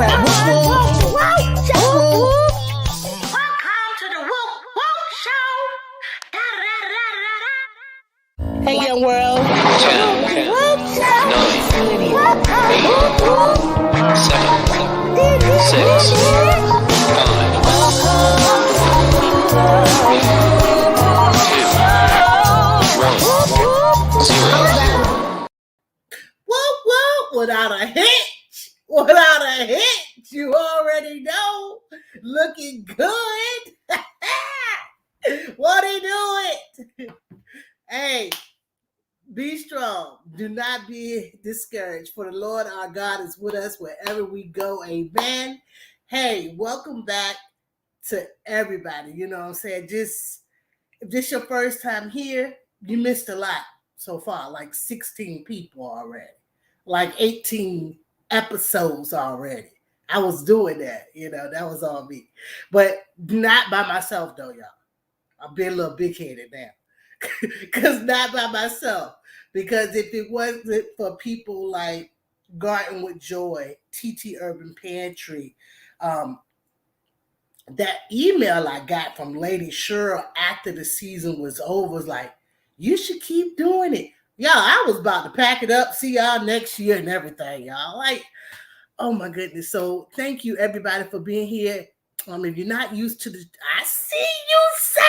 crap. Whoop, whoop. Welcome to the Woop Woop Show. Hey, young world. 10, 9, 8, 7, 6, 5, Whoop, whoop. Without a hitch. Without a hitch. You already know. Looking good. What he doing? Hey, be strong. Do not be discouraged. For the Lord our God is with us wherever we go. Amen. Hey, welcome back to everybody. You know what I'm saying? If this your first time here, you missed a lot so far. Like 16 people already. Like 18 episodes already. I was doing that. That was all me. But not by myself though, y'all. I'm being a little big-headed now. Because not by myself. Because if it wasn't for people like Garden with Joy, TT Urban Pantry, that email I got from Lady Cheryl after the season was over was like, you should keep doing it. Y'all, I was about to pack it up, see y'all next year and everything, y'all. Like, oh my goodness. So thank you everybody for being here. If you're not used to I see you, Sam.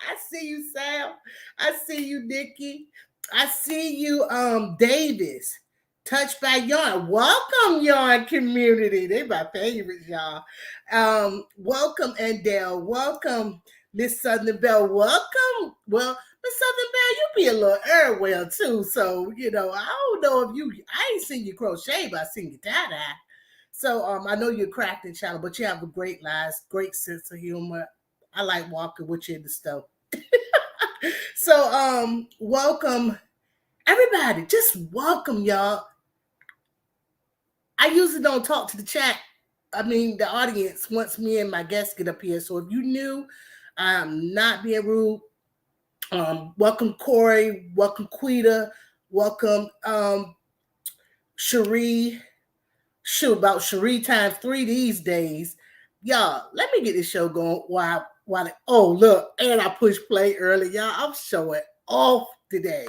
I see you, Sam. I see you, Nikki. I see you, Davis. Touched by Yarn. Welcome, Yarn community. They're my favorites, y'all. Welcome, Endell. Welcome, Miss Southern Belle. Welcome. Well, Miss Southern Belle, you be a little well too. So, I don't know if I ain't seen you crochet, but I seen you tie-dye. So I know you're a crafting child, but you have a great life, great sense of humor. I like walking with you in the stove. So welcome everybody. Just welcome, y'all. I usually don't talk to the chat. The audience once me and my guests get up here. So if you knew, I'm not being rude. Welcome Corey. Welcome Quita. Welcome Cherie. Shoot, about Cherie times 3 these days. Y'all, let me get this show going oh, look, and I pushed play early. Y'all, I'm showing off today.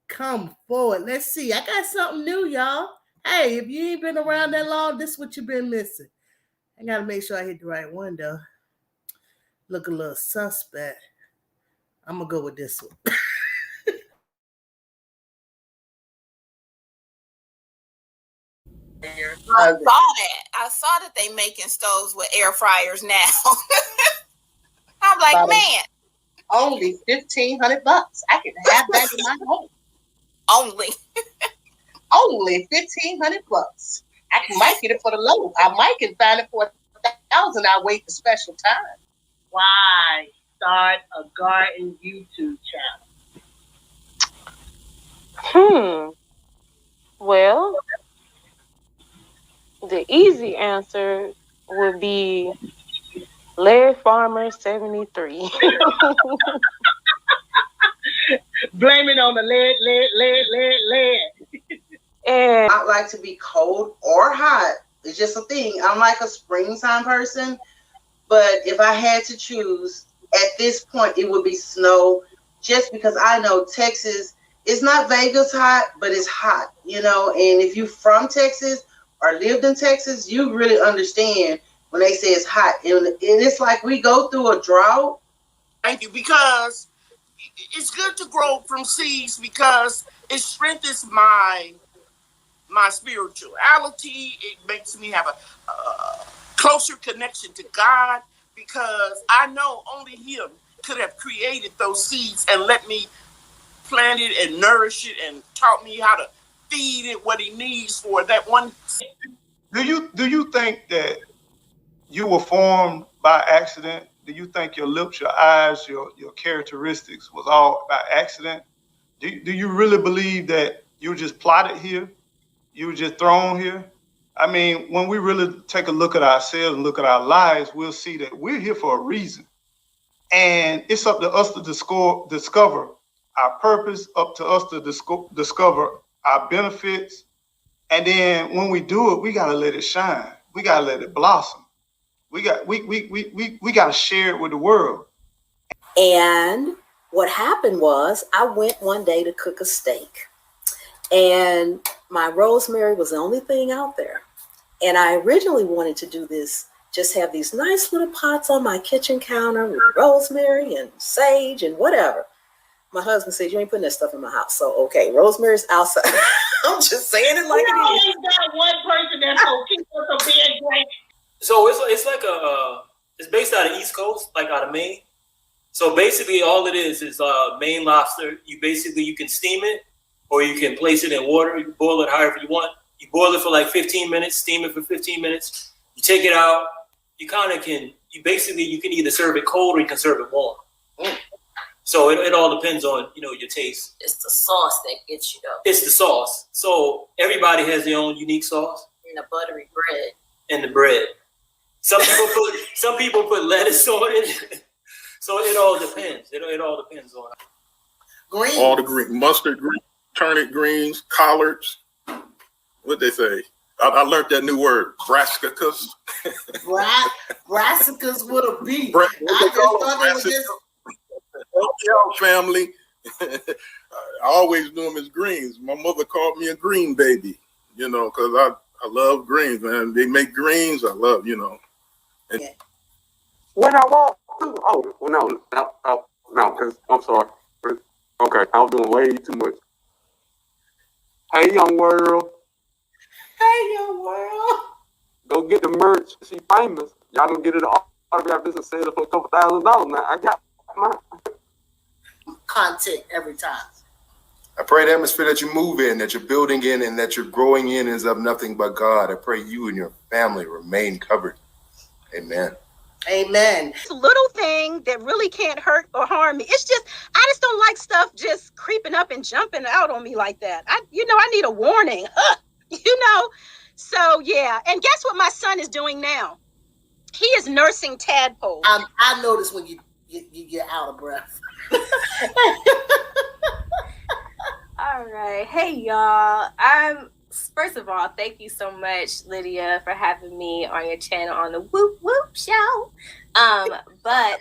Come forward. Let's see. I got something new, y'all. Hey, if you ain't been around that long, this is what you've been missing. I got to make sure I hit the right one, though. Look a little suspect. I'm going to go with this one. I saw that they making stoves with air fryers now. I'm like, man. Only $1,500. I can have that in my home. Only $1,500. I might get it for the low. I might can find it for $1,000. I wait the special time. Why start a garden YouTube channel? Well, the easy answer would be Larry Farmer 73. Blame it on the lead. And I like to be cold or hot. It's just a thing. I'm like a springtime person, but if I had to choose at this point, it would be snow, just because I know Texas is not Vegas hot, but it's hot, and if you're from Texas or lived in Texas, you really understand when they say it's hot. And it's like we go through a drought. Thank you, because it's good to grow from seeds, because it strengthens my spirituality. It makes me have a closer connection to God, because I know only Him could have created those seeds and let me plant it and nourish it and taught me how to feed it what He needs for that one. Do you think that you were formed by accident? Do you think your lips, your eyes, your characteristics was all by accident? Do you really believe that you were just plotted here? You were just thrown here? When we really take a look at ourselves and look at our lives, we'll see that we're here for a reason. And it's up to us to discover our purpose, up to us to discover our benefits, And then when we do it, we gotta let it shine. We gotta let it blossom. We gotta share it with the world. And what happened was I went one day to cook a steak, and my rosemary was the only thing out there. And I originally wanted to do this, just have these nice little pots on my kitchen counter with rosemary and sage and whatever. My husband said, you ain't putting that stuff in my house. So, okay, rosemary's outside. I'm just saying it like it is. always got one person that's going to keep us from being great. So it's like it's based out of East Coast, like out of Maine. So basically all it is Maine lobster. You can steam it, or you can place it in water. You boil it however you want. You boil it for like 15 minutes, steam it for 15 minutes. You take it out. You can either serve it cold or you can serve it warm. So it all depends on, your taste. It's the sauce that gets you though. It's the sauce. So everybody has their own unique sauce. And the buttery bread. And the bread. Some people put lettuce on it. So it all depends. It all depends on green. All the green, mustard green, turnip greens, collards. What they say? I learned that new word, brassicas. Brassicas with a B. I just thought they were just... family. I always knew them as greens. My mother called me a green baby, because I love greens, man. They make greens. I love, And when I walk through, no, because I'm sorry. Okay, I was doing way too much. Hey, Young World. Hey, Young World. Go get the merch. She famous. Y'all gonna get it autograph this and sell it for a couple $1,000s now. I got mine. Content every time. I pray the atmosphere that you move in, that you're building in, and that you're growing in is of nothing but God. I pray you and your family remain covered. Amen. Amen. It's a little thing that really can't hurt or harm me. I just don't like stuff just creeping up and jumping out on me like that. I need a warning. So yeah. And guess what my son is doing now? He is nursing tadpoles. I noticed when you get out of breath. All right. Hey, y'all. First of all, thank you so much, Lydia, for having me on your channel on the Woop Woop Show. But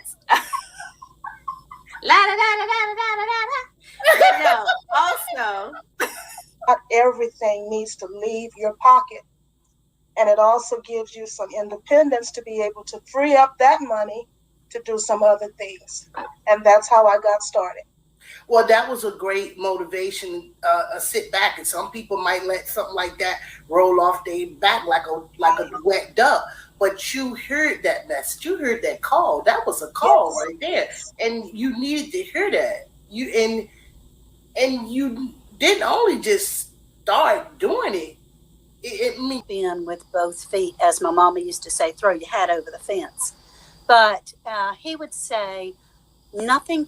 no, also, not everything needs to leave your pocket. And it also gives you some independence to be able to free up that money to do some other things. And that's how I got started. Well, that was a great motivation, sit back. And some people might let something like that roll off their back like a wet duck. But you heard that message. You heard that call. That was a call right there. And you needed to hear that. You didn't only just start doing it. It means in with both feet, as my mama used to say, throw your hat over the fence. But he would say, nothing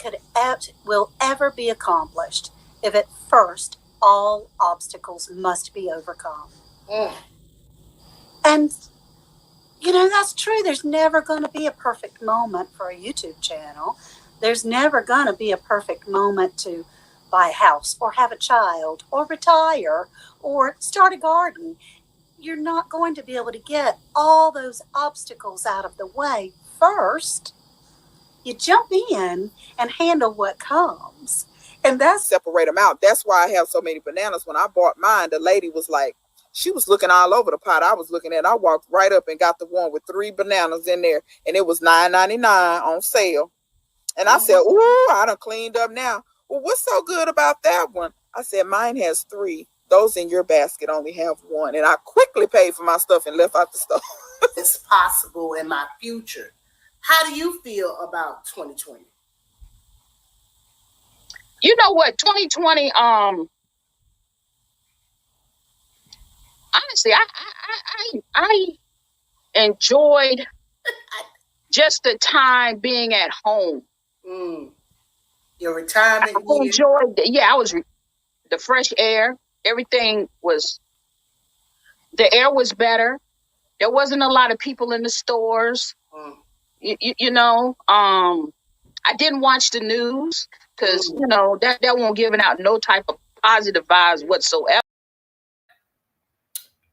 will ever be accomplished if at first all obstacles must be overcome. And, that's true. There's never going to be a perfect moment for a YouTube channel. There's never going to be a perfect moment to buy a house or have a child or retire or start a garden. You're not going to be able to get all those obstacles out of the way first. You jump in and handle what comes. And that's separate them out. That's why I have so many bananas. When I bought mine, the lady was like, she was looking all over the pot I was looking at. I walked right up and got the one with 3 bananas in there, and it was $9.99 on sale. And I said, ooh, I done cleaned up now. Well, what's so good about that one? I said, mine has 3. Those in your basket only have 1. And I quickly paid for my stuff and left out the store. It's possible in my future. How do you feel about 2020? You know what? 2020, honestly, I enjoyed just the time being at home. Your retirement. I enjoyed the fresh air. Everything the air was better. There wasn't a lot of people in the stores. I didn't watch the news because, that won't giving out no type of positive vibes whatsoever.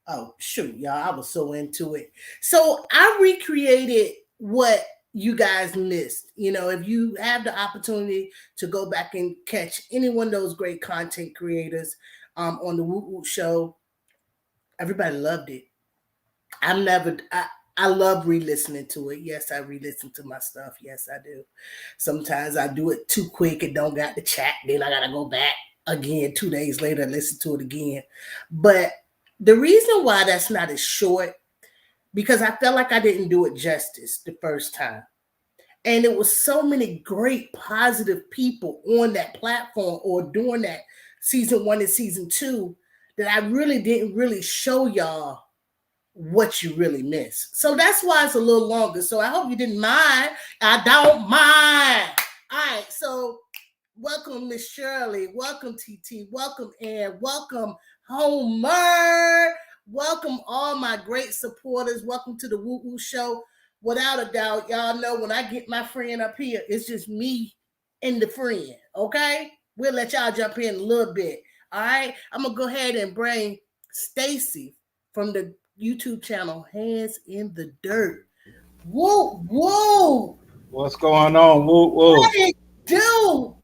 Oh, shoot, y'all. I was so into it. So I recreated what you guys missed. You know, if you have the opportunity to go back and catch any one of those great content creators on the Woop Woop show, everybody loved it. I love re-listening to it. Yes, I re-listen to my stuff. Yes, I do. Sometimes I do it too quick and don't got the chat. Then I gotta go back again 2 days later and listen to it again. But the reason why that's not as short, because I felt like I didn't do it justice the first time. And it was so many great positive people on that platform or during that season 1 and season 2 that I really didn't really show y'all what you really miss. So that's why it's a little longer. So I hope you didn't mind. I don't mind. All right. So welcome, Miss Shirley. Welcome, TT. Welcome, Ann. Welcome, Homer. Welcome, all my great supporters. Welcome to the Woo Woo Show. Without a doubt, y'all know when I get my friend up here, it's just me and the friend. Okay? We'll let y'all jump in a little bit. All right? I'm going to go ahead and bring STACY from the YouTube channel Hands in the Dirt. Whoa, whoa. What's going on? Whoa, whoa. What it do?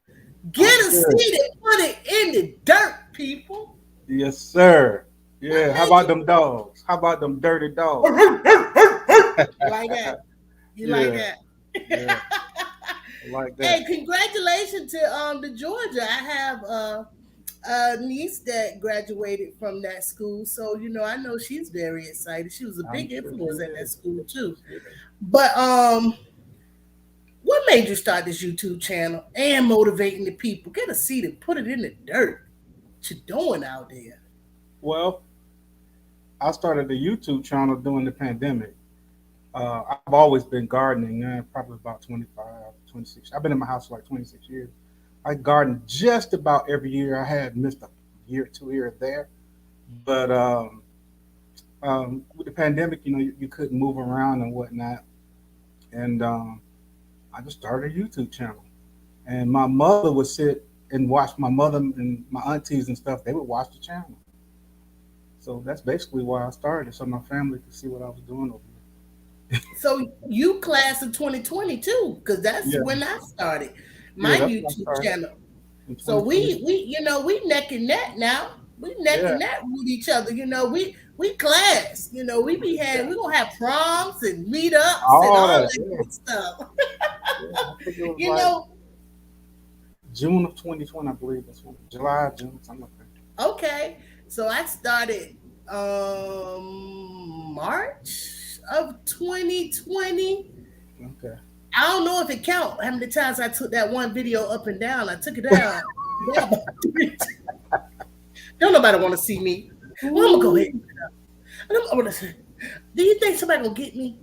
Get a seat and put it in the dirt, people. Yes, sir. Yeah. How about them dogs? How about them dirty dogs? You like that? You like that? Yeah. I like that. Hey, congratulations to the Georgia. I have a niece that graduated from that school, so you know I know she's very excited. She was a big influence at that school too. But what made you start this YouTube channel and motivating the people? Get a seat and put it in the dirt. What you doing out there? Well, I started the YouTube channel during the pandemic. I've always been gardening, probably about 25, 26. I've been in my house for like 26 years. I garden just about every year. I had missed a year, 2 here or there. But with the pandemic, you know, you couldn't move around and whatnot. And I just started a YouTube channel. And my mother would sit and watch, my mother and my aunties and stuff, they would watch the channel. So that's basically why I started, so my family could see what I was doing over here. So you class of 2020 too, because that's when I started my YouTube channel. So we you know, we neck and neck now. We neck and neck with each other. You know, we class. You know, we gonna have proms and meetups and all that good stuff. You like know, June of 2020, I believe that's when, July, June, something like that. Okay, so I started March of 2020. Okay. I don't know if it counts how many times I took that one video up and down. I took it down. Don't nobody want to see me. Well, I'm gonna go ahead. I'm gonna say, do you think somebody gonna get me?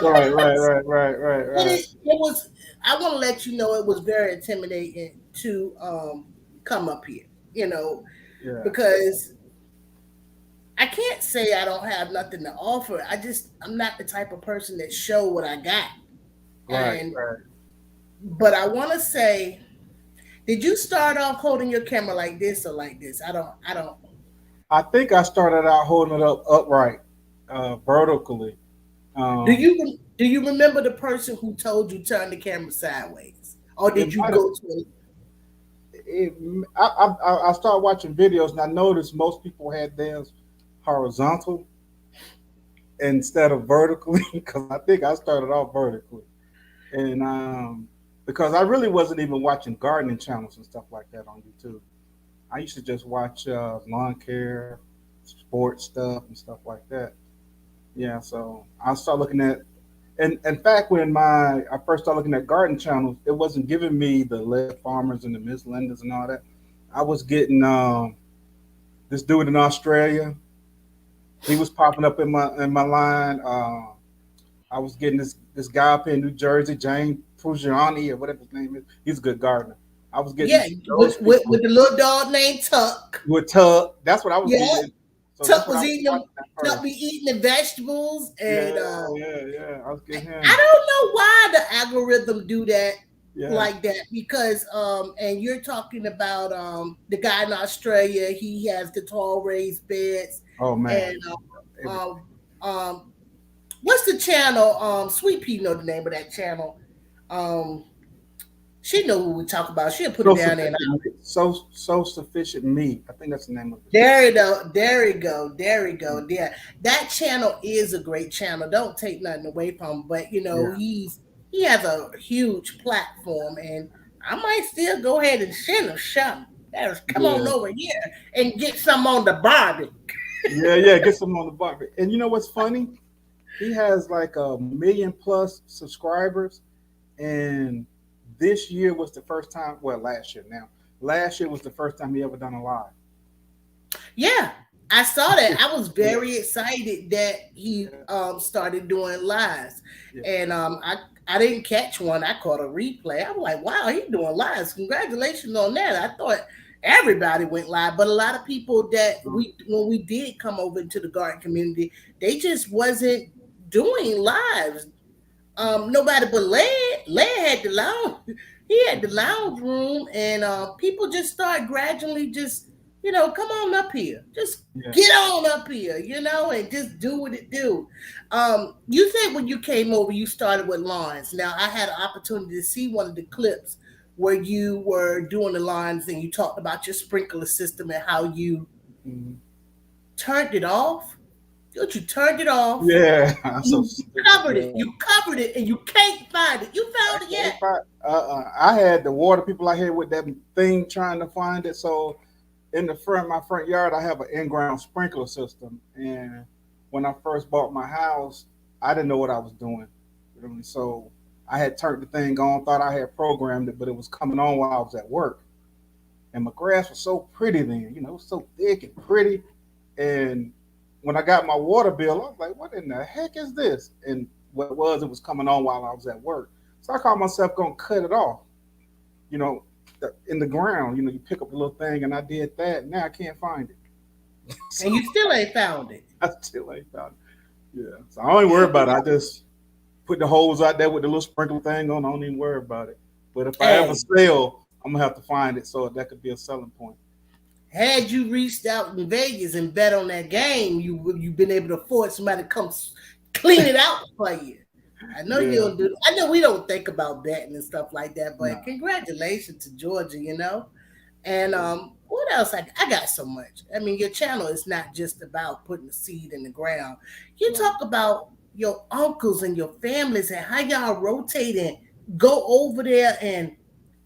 Right. It was. I want to let you know it was very intimidating to come up here. You know, because I can't say I don't have nothing to offer. I'm not the type of person that show what I got. Right. But I want to say, did you start off holding your camera like this or like this? I don't. I think I started out holding it up upright, vertically. Do you remember the person who told you turn the camera sideways, or did you go to it? I started watching videos and I noticed most people had theirs horizontal instead of vertically, because I think I started off vertically. And because I really wasn't even watching gardening channels and stuff like that on YouTube. I used to just watch lawn care, sports stuff and stuff like that. Yeah, so I started looking at, and in fact, when I first started looking at garden channels, it wasn't giving me the Lead Farmers and the Miss Lindas and all that. I was getting this dude in Australia. He was popping up in my line. I was getting this guy up in New Jersey, James Pugiani or whatever his name is. He's a good gardener. I was getting with the little dog named Tuck. With Tuck, that's what I was getting. So Tuck was eating them. Tuck be eating the vegetables and yeah. I was getting him. I don't know why the algorithm do that like that, because and you're talking about the guy in Australia. He has the tall raised beds. Oh man. And what's the channel? Sweet Pea know the name of that channel. She know who we talk about. She'll put it down there. So Sufficient Me. I think that's the name of it. There you go. There you go. There you go. Yeah, that channel is a great channel. Don't take nothing away from him, but you know he has a huge platform, and I might still go ahead and send him something. Come on over here and get some on the Barbie. Yeah, get some on the Barbie. And you know what's funny? He has like 1 million+ subscribers, and this year was the first time. Well, last year now. Last year was the first time he ever done a live. Yeah, I saw that. I was very excited that he started doing lives, and I didn't catch one. I caught a replay. I was like, wow, he's doing lives. Congratulations on that. I thought everybody went live, but a lot of people that when we did come over into the garden community, they just wasn't doing lives. Nobody but Led had the lounge. He had the lounge room, and people just start gradually just, come on up here. Just get on up here, and just do what it do. You said when you came over, you started with lawns. Now, I had an opportunity to see one of the clips where you were doing the lawns and you talked about your sprinkler system and how you turned it off. You turned it off. Yeah. You covered it. You covered it, and you can't find it. You found it yet? I had the water people out here with that thing trying to find it. So in my front yard, I have an in-ground sprinkler system. And when I first bought my house, I didn't know what I was doing. So I had turned the thing on, thought I had programmed it, but it was coming on while I was at work. And my grass was so pretty then, it was so thick and pretty. And when I got my water bill, I was like, what in the heck is this? And what it was coming on while I was at work. So I called myself going to cut it off, in the ground. You pick up a little thing, and I did that. Now I can't find it. And you still ain't found it. I still ain't found it. Yeah. So I don't even worry about it. I just put the hose out there with the little sprinkler thing on. I don't even worry about it. But if I ever sell, I'm going to have to find it, so that could be a selling point. Had you reached out in Vegas and bet on that game, you've been able to afford somebody to come clean it out for you. I know you don't do. I know we don't think about betting and stuff like that, but congratulations to Georgia, And what else? I got so much. I mean, your channel is not just about putting a seed in the ground. You talk about your uncles and your families and how y'all rotate and go over there and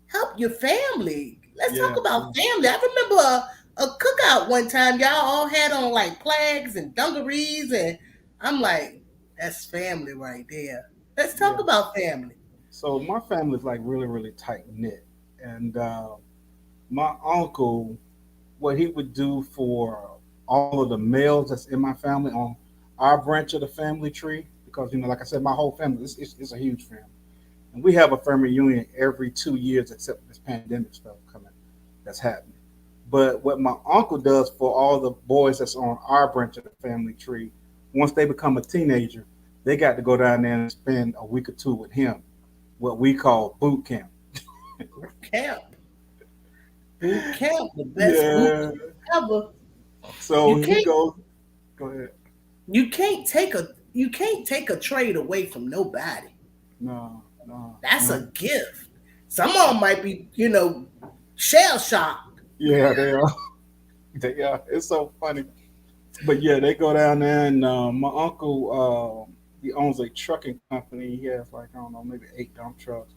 help your family. Let's talk about family. I remember a cookout one time. Y'all all had on like flags and dungarees, and I'm like, that's family right there. Let's talk about family. So my family is like really, really tight knit, and my uncle, what he would do for all of the males that's in my family on our branch of the family tree, because like I said, my whole family it's a huge family. And we have a family reunion every 2 years, except this pandemic stuff that's happening. But what my uncle does for all the boys that's on our branch of the family tree, once they become a teenager, they got to go down there and spend a week or two with him, what we call boot camp. Boot camp, the best boot ever. So he goes. Go ahead. You can't take a trade away from nobody. No. That's a gift. Some of them might be, shell shocked. Yeah, they are. They are. It's so funny. But yeah, they go down there, and my uncle, he owns a trucking company. He has maybe 8 dump trucks.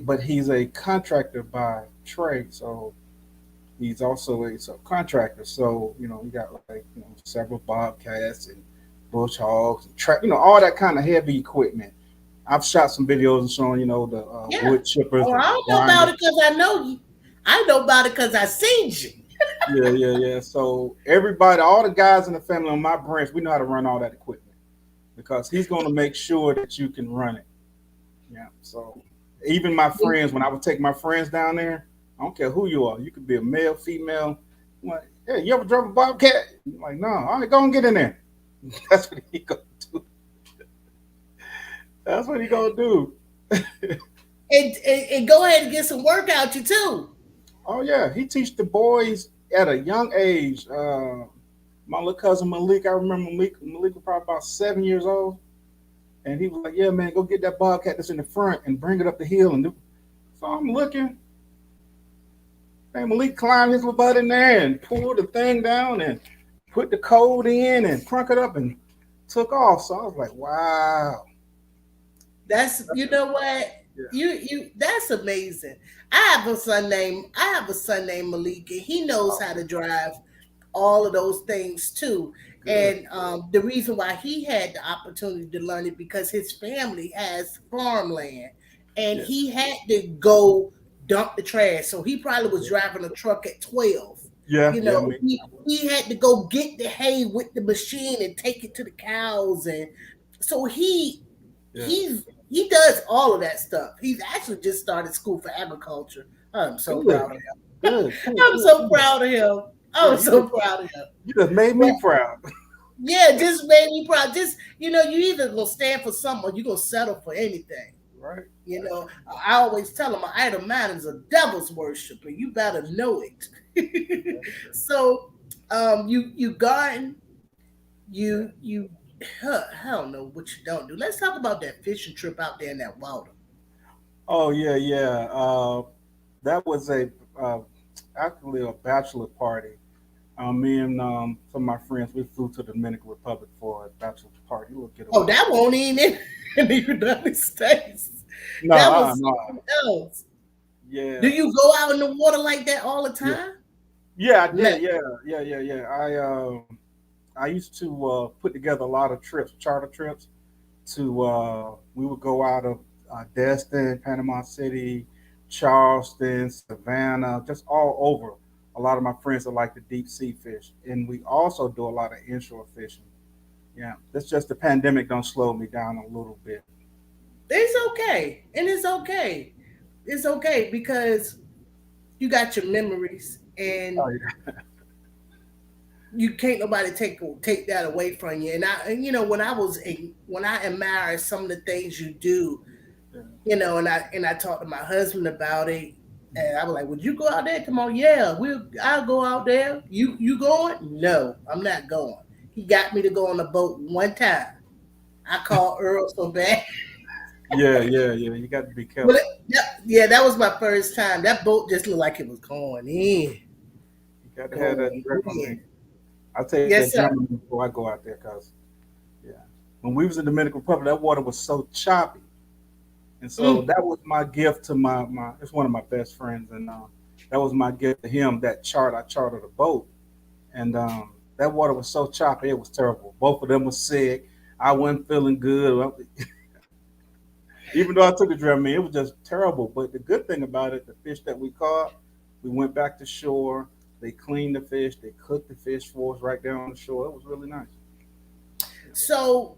But he's a contractor by trade, so he's also a subcontractor. So, he got several Bobcats and bush hogs, and all that kind of heavy equipment. I've shot some videos and showing, the wood chippers. Well, I don't know about it because I know you. I know about it because I seen you. Yeah. So everybody, all the guys in the family on my branch, we know how to run all that equipment because he's going to make sure that you can run it. Yeah. So even my friends, when I would take my friends down there, I don't care who you are. You could be a male, female. I'm like, hey, you ever drove a Bobcat? I'm like, no. All right, go and get in there. That's what he gonna do. That's what he gonna do. and go ahead and get some work out you too. Oh yeah, he teach the boys at a young age. My My little cousin Malik, I remember Malik was probably about 7 years old. And he was like, yeah, man, go get that bobcat that's in the front and bring it up the hill. And so I'm looking. Man, Malik climbed his little butt in there and pulled the thing down and put the code in and crunk it up and took off. So I was like, wow. That's, you know what? Yeah. You that's amazing. I have a son named Malik, and he knows how to drive all of those things too. Good. And the reason why he had the opportunity to learn it because his family has farmland, and he had to go dump the trash. So he probably was driving a truck at 12. Yeah, you know, he had to go get the hay with the machine and take it to the cows, and so he does all of that stuff. He's actually just started school for agriculture. I'm so proud of him. Good. I'm so proud of him. I'm so proud of him. You just made me proud. Yeah, just made me proud. Just, you know, you either gonna stand for something or you're gonna settle for anything. Right. You know, I always tell them, I idle mind is a devil's worshiper. You better know it. So, you garden, you I don't know what you don't do. Let's talk about that fishing trip out there in that water. Oh yeah. That was actually a bachelor party. Me and some of my friends, we flew to the Dominican Republic for a bachelor party. We'll get away. That won't even in the United States. No, that was something else. Yeah. Do you go out in the water like that all the time? Yeah, I did. Yeah. I used to put together a lot of trips, charter trips. We would go out of Destin, Panama City, Charleston, Savannah, just all over. A lot of my friends that like the deep sea fish, and we also do a lot of inshore fishing. Yeah, that's just the pandemic don't slow me down a little bit. It's okay, and it's okay. It's okay because you got your memories, and you can't nobody take that away from you. And you know, when I admire some of the things you do, you know, and I talked to my husband about it. And I was like, would you go out there? Come on, yeah, I'll go out there. You going? No, I'm not going. He got me to go on the boat one time. I called Earl so bad. Yeah. You got to be careful. That was my first time. That boat just looked like it was going in. You got to have that adrenaline. I'll take that adrenaline before I go out there because, when we was in the Dominican Republic, that water was so choppy. And so that was my gift to my it's one of my best friends. And that was my gift to him, I chartered a boat. And that water was so choppy, it was terrible. Both of them were sick. I wasn't feeling good. Even though I took a Dramamine, it was just terrible. But the good thing about it, the fish that we caught, we went back to shore. They cleaned the fish. They cooked the fish for us right there on the shore. It was really nice. So,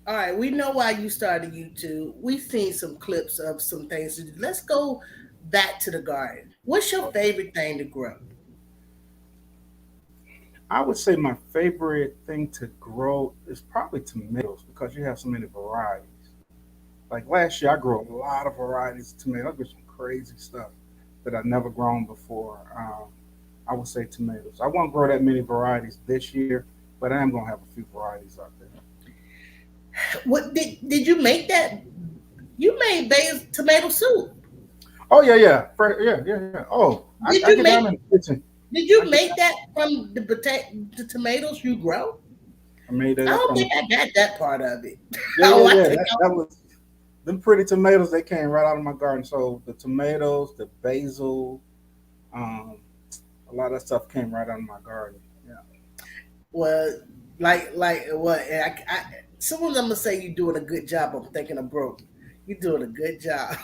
all right, we know why you started YouTube. We've seen some clips of some things. Let's go back to the garden. What's your favorite thing to grow? I would say my favorite thing to grow is probably tomatoes because you have so many varieties. Like last year, I grew a lot of varieties of tomatoes. I grew some crazy stuff that I've never grown before. I would say tomatoes. I won't grow that many varieties this year, but I am going to have a few varieties out there. What did you make that? You made tomato soup. Oh yeah. Oh, Did you make that from the tomatoes you grow? I made that. I don't think I got that part of it. Yeah. That was them pretty tomatoes. They came right out of my garden. So the tomatoes, the basil, a lot of that stuff came right out of my garden. Yeah. Well, like what? Someone's gonna say you're doing a good job. I'm thinking I'm broke. You're doing a good job.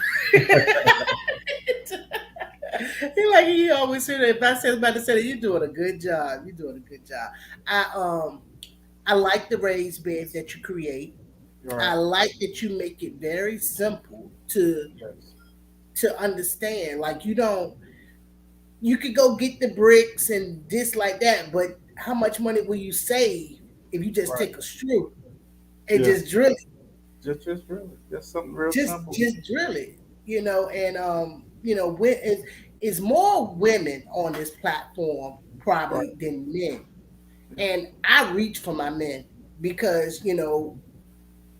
He always say that. If I say about to say that, you're doing a good job. You're doing a good job. I like the raised beds that you create. Right. I like that you make it very simple to understand. Like you could go get the bricks and this like that, but how much money will you save if you just take a screw and just drill it? Just drill it. Just something real simple. Just drill it. You know, and is more women on this platform probably than men. And I reach for my men because, y'all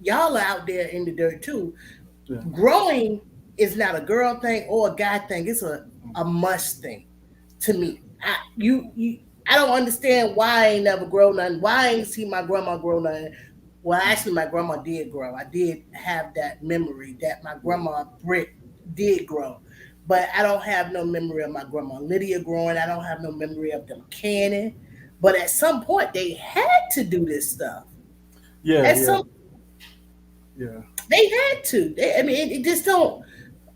are out there in the dirt too. Yeah. Growing is not a girl thing or a guy thing. It's a must thing to me. I don't understand why I ain't never grown nothing. Why I ain't see my grandma grow nothing. Well, actually, my grandma did grow. I did have that memory that my grandma Britt did grow. But I don't have no memory of my grandma Lydia growing. I don't have no memory of them canning. But at some point, they had to do this stuff. Yeah, At yeah, some yeah. They had to. I mean, it just don't.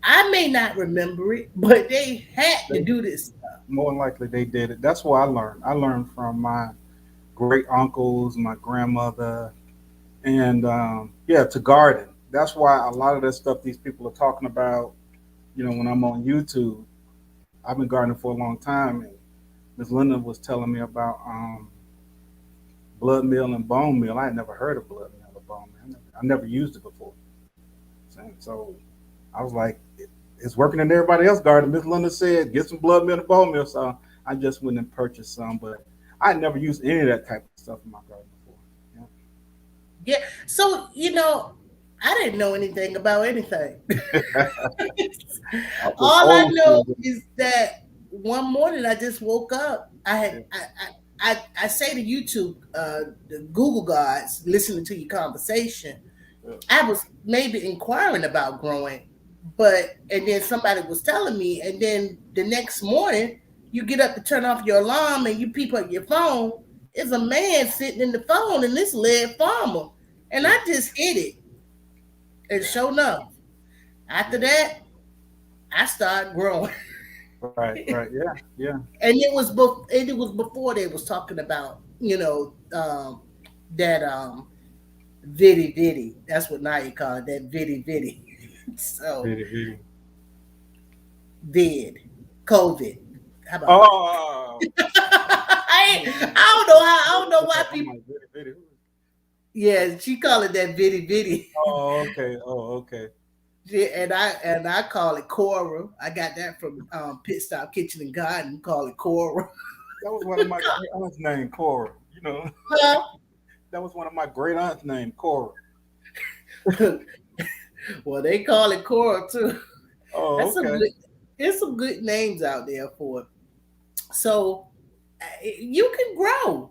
I may not remember it, but they had to do this stuff. More than likely, they did it. That's what I learned. I learned from my great uncles, my grandmother, and yeah, to garden. That's why a lot of that stuff these people are talking about, when I'm on YouTube, I've been gardening for a long time, and Miss Linda was telling me about blood meal and bone meal. I had never heard of blood meal or bone meal. I never used it before. So I was like, it's working in everybody else's garden. Miss Linda said, get some blood meal and bone meal. So I just went and purchased some, but I had never used any of that type of stuff in my garden before. Yeah. So, I didn't know anything about anything. All I know is that one morning I just woke up. I say to YouTube, the Google gods, listening to your conversation, I was maybe inquiring about growing, and then somebody was telling me, and then the next morning you get up to turn off your alarm and you peep up your phone. It's a man sitting in the phone and this lead farmer. And I just hit it. And sure enough, after that, I started growing. Right, yeah. And it was before they was talking about, that viddy viddy. That's what now you call it, that viddy viddy. So vid, COVID. How about I don't know why people. Yeah, she call it that viddy viddy. Oh, okay. Yeah, and I call it Cora. I got that from Pit Stop Kitchen and Garden. Call it Cora. That was one of my great aunts named Cora. Huh? That was one of my great aunts named Cora. Well, they call it Cora too. Oh, okay. There's some good names out there for it. So you can grow.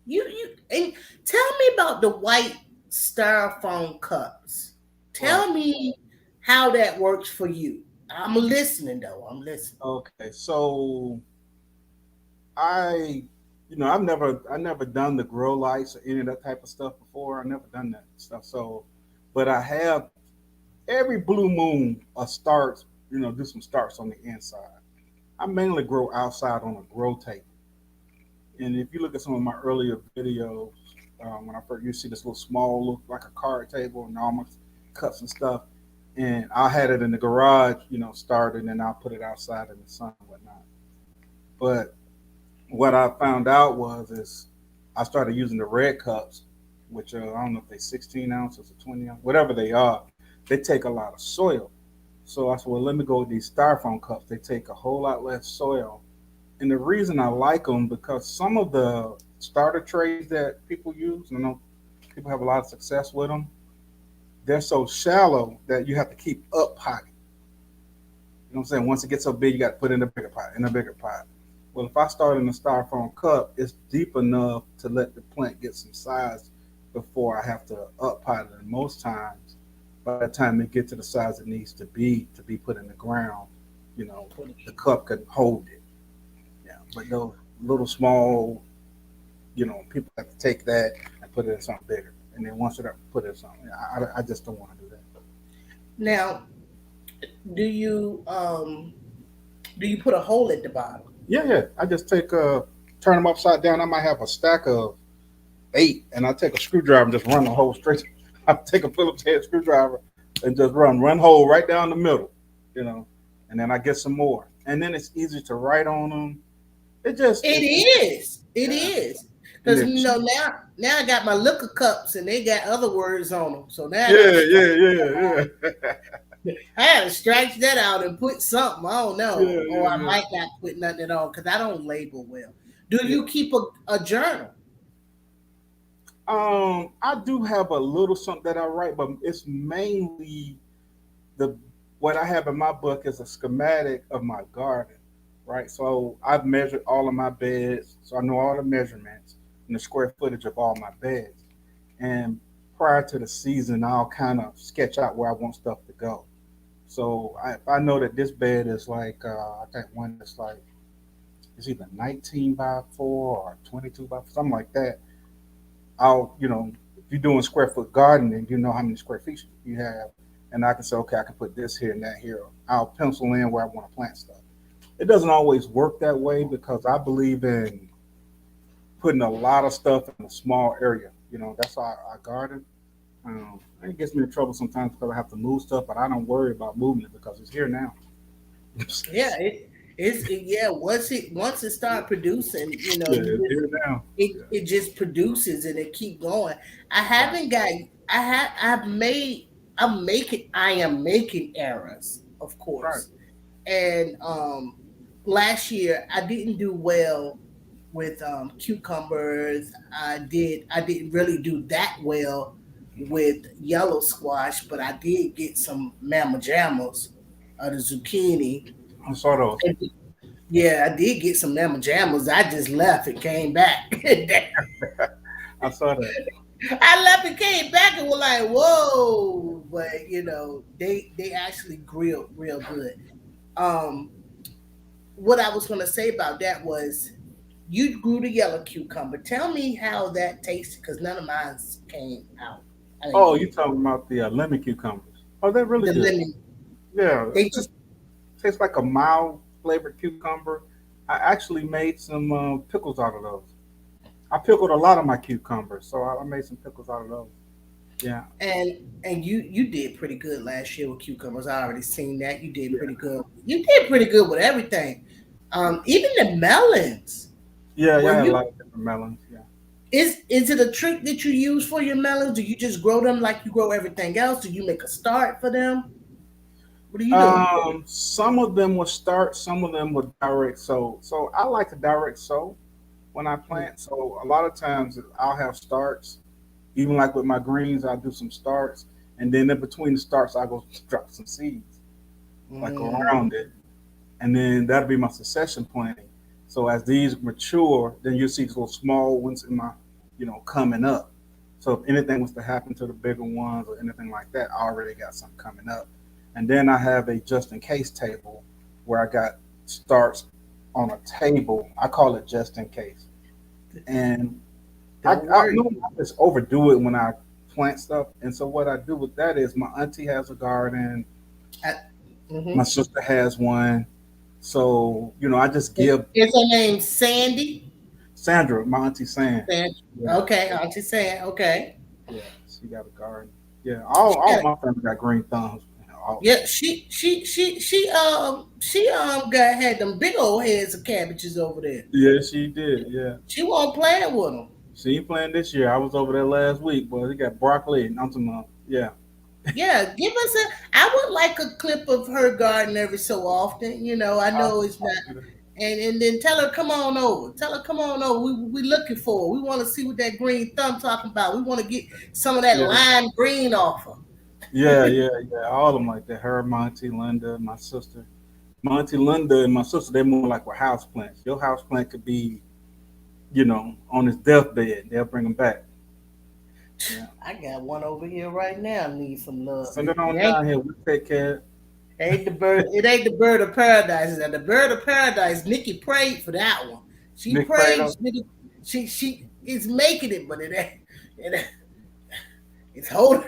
You and tell me about the white styrofoam cups. Tell me how that works for you. I'm listening though. I'm listening. Okay, so I've never done the grow lights or any of that type of stuff before. I've never done that stuff. So, but I have every blue moon do some starts on the inside. I mainly grow outside on a grow table. And if you look at some of my earlier videos, when I first, you see this little small, look like a card table and all my cups and stuff. And I had it in the garage, started, and then I'll put it outside in the sun and whatnot. But what I found out is I started using the red cups, which I don't know if they're 16 ounces or 20 ounces, whatever they are. They take a lot of soil. So I said, well, let me go with these styrofoam cups. They take a whole lot less soil. And the reason I like them, because some of the starter trays that people use, people have a lot of success with them, they're so shallow that you have to keep up potting. You know what I'm saying? Once it gets so big, you got to put it in a bigger pot, Well, if I start in a styrofoam cup, it's deep enough to let the plant get some size before I have to up pot it. And most times, by the time it gets to the size it needs to be put in the ground, the cup can hold it. Yeah, but those little small, people have to take that and put it in something bigger. And then once they're put it in something, I just don't want to do that. Now, do you put a hole at the bottom? Yeah. I just turn them upside down. I might have a stack of 8, and I take a screwdriver and just run the hole straight. I take a Phillips head screwdriver and just run hole right down the middle, and then I get some more. And then it's easy to write on them. It is. Because now I got my liquor cups and they got other words on them. So now yeah. I had to scratch that out and put something. I don't know. I might not put nothing on because I don't label well. Do you keep a journal? I do have a little something that I write, but it's mainly the what I have in my book is a schematic of my garden, right? So I've measured all of my beds, so I know all the measurements and the square footage of all my beds. And prior to the season, I'll kind of sketch out where I want stuff to go. So if I know that this bed is like, I think one is like, it's either 19 by 4 or 22 by 4, something like that. If you're doing square foot gardening, you know how many square feet you have. And I can say, okay, I can put this here and that here. I'll pencil in where I want to plant stuff. It doesn't always work that way because I believe in putting a lot of stuff in a small area. That's how I garden. It gets me in trouble sometimes because I have to move stuff, but I don't worry about moving it because it's here now. Yeah, once it start producing, it's here now. It just produces and it keep going. I haven't got I am making errors, of course. Right. And last year I didn't do well with cucumbers. I didn't really do that well with yellow squash, but I did get some mamma jammas of the zucchini. I saw those. Yeah, I did get some mamma jammas. I just left and came back. I saw that. I left and came back and was like, whoa. But they actually grilled real good. What I was gonna say about that was you grew the yellow cucumber. Tell me how that tasted, because none of mine came out. You talking about the lemon cucumbers? Oh, they're really good. Lemon. Yeah, they just taste like a mild flavored cucumber. I actually made some pickles out of those. I pickled a lot of my cucumbers, so I made some pickles out of those. Yeah. And you did pretty good last year with cucumbers. I already seen that. You did pretty good. You did pretty good with everything. Even the melons. Yeah, I had a lot of different melons. Yeah. Is it a trick that you use for your melons? Do you just grow them like you grow everything else? Do you make a start for them? What do you do? Some of them will start, some of them will direct sow. So I like to direct sow when I plant. So a lot of times I'll have starts. Even like with my greens, I'll do some starts. And then in between the starts, I'll go drop some seeds like around it. And then that'll be my succession planting. So as these mature, then you'll see these little small ones in my, coming up. So if anything was to happen to the bigger ones or anything like that, I already got something coming up. And then I have a just in case table where I got starts on a table. I call it just in case. And I just overdo it when I plant stuff. And so what I do with that is my auntie has a garden. My sister has one. So, I just give. Is her name Sandy? Sandra, my auntie Sand. Yeah. Okay, Auntie Sand. Okay. Yeah, she got a garden. Yeah, all my family got green thumbs. Yeah, she had them big old heads of cabbages over there. Yeah, she did. Yeah. She wasn't playing with them. She ain't playing this year. I was over there last week, boy. They got broccoli and yeah. Yeah, give us I would like a clip of her garden every so often. I know it's not. And then tell her, come on over. Tell her, come on over. We looking for her. We want to see what that green thumb talking about. We want to get some of that lime green off her. Yeah. All of them like that. Her, my auntie Linda, my sister. My auntie Linda and my sister, they're more like with house plants. Your house plant could be, on his deathbed. They'll bring them back. Yeah. I got one over here right now. Need some love. Send it on down here. We take care. It ain't the bird of paradise. Now the bird of paradise, Nikki prayed for that one. She prayed. She is making it, but it ain't. It's holding.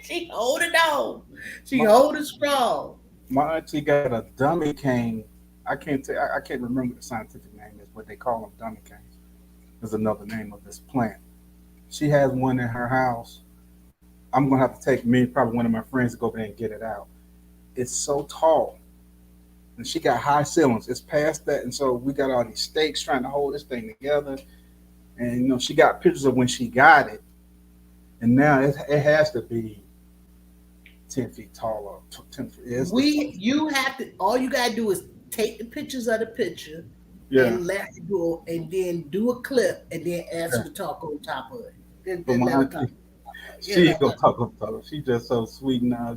She holding on. She holding strong. My auntie got a dummy cane. I can't remember what the scientific name is, but they call them dummy canes. Is another name of this plant. She has one in her house. I'm gonna have to take probably one of my friends to go over there and get it out. It's so tall, and she got high ceilings. It's past that, and so we got all these stakes trying to hold this thing together. And she got pictures of when she got it, and now it has to be 10 feet tall or 10 feet. You have to. All you gotta do is take the pictures of the picture and let her do it, and then do a clip, and then ask her to talk on top of it. Then let her talk. She gonna talk about it. She's just so sweet now.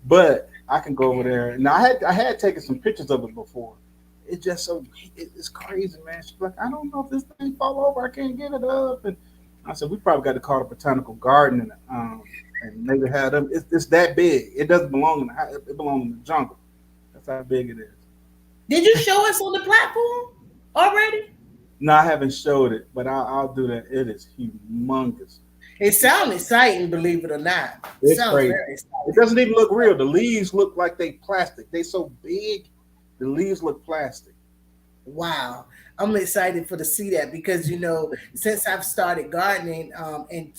But I can go over there. Now I had taken some pictures of it before. It's just so it's crazy, man. She's like, I don't know if this thing fall over. I can't get it up. And I said, we probably got to call the botanical garden and maybe have them. It's that big. It doesn't belong in the house. It belongs in the jungle. That's how big it is. Did you show us on the platform already? No, I haven't showed it, but I'll do that. It is humongous. It sounds exciting, believe it or not. It's crazy. It doesn't even look real. The leaves look like they plastic. They so big, the leaves look plastic. Wow. I'm excited to see that because, since I've started gardening in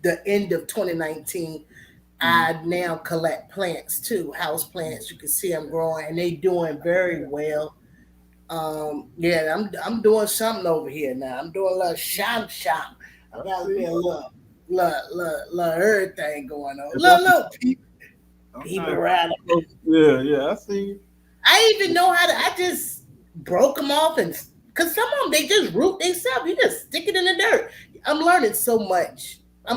the end of 2019, I now collect plants too, house plants. You can see them growing and they doing very well. I'm doing something over here now. I'm doing a little shop. I got a little everything going on. Little people around. Yeah, I see. I even know how to. I just broke them off, and because some of them they just root themselves. You just stick it in the dirt. I'm learning so much. I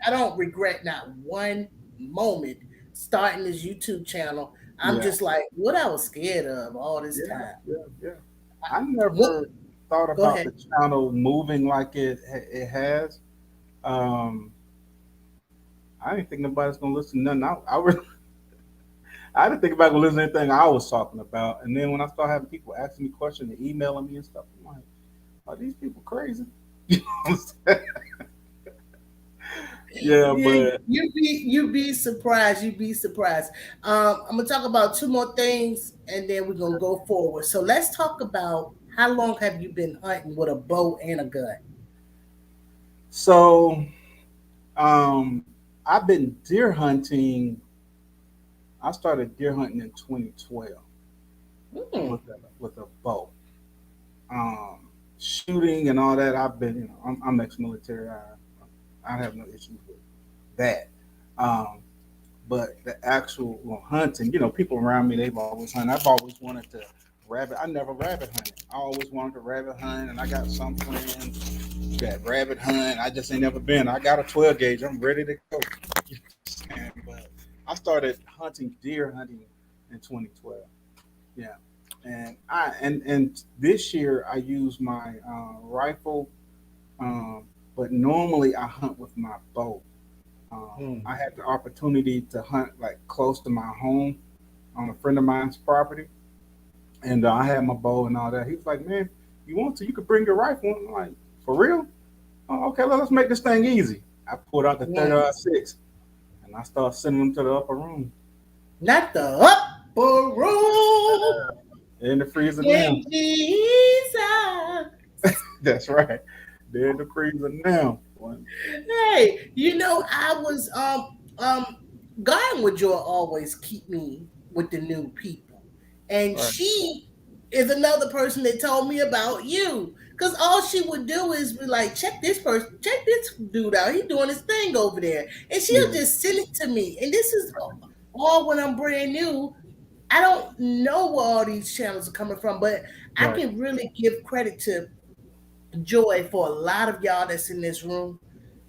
don't regret not one moment starting this YouTube channel. I'm just like, what I was scared of all this time. Yeah. I never thought about the channel moving like it has. I didn't think nobody's gonna listen to nothing. I didn't think about listening to anything I was talking about. And then when I started having people asking me questions and emailing me and stuff, I'm like, are these people crazy? You know what I'm saying? But you'd be surprised. You'd be surprised. I'm gonna talk about two more things and then we're gonna go forward. So let's talk about how long have you been hunting with a bow and a gun? So I've been deer hunting. I started deer hunting in 2012 with a bow. Shooting and all that, I've been, I'm ex-military. I have no issues with that. But the actual hunting, people around me, they've always hunted. I've always wanted to rabbit. I never rabbit hunted. I always wanted to rabbit hunt, and I got some friends that rabbit hunt. I just ain't never been. I got a 12 gauge. I'm ready to go. But I started deer hunting in 2012. Yeah. And this year I use my rifle, but normally I hunt with my bow. I had the opportunity to hunt like close to my home on a friend of mine's property, and I had my bow and all that. He was like, "Man, you want to? You could bring your rifle." I'm like, "For real? Oh, okay, let's make this thing easy." I pulled out the 30-06 and I started sending them to the upper room. Not the upper room. In the freezer now. That's right. They're in the freezer now. Hey, I was Garden with Joy always keep me with the new people. And she is another person that told me about you. Because all she would do is be like, check this dude out. He's doing his thing over there. And she'll just send it to me. And this is all when I'm brand new. I don't know where all these channels are coming from, but I can really give credit to Joy for a lot of y'all that's in this room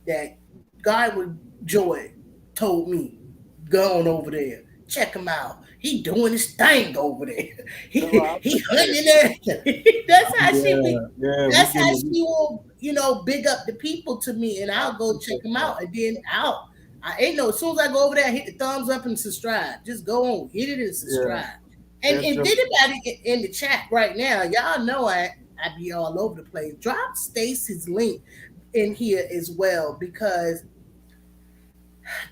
that God with Joy told me, go on over there, check him out. He doing his thing over there. He hunting there. That's how she will, big up the people to me, and I'll go check him out, and then as soon as I go over there, I hit the thumbs up and subscribe. Just go on, hit it and subscribe. And anybody in the chat right now, y'all know I be all over the place. Drop Stacy's link in here as well, because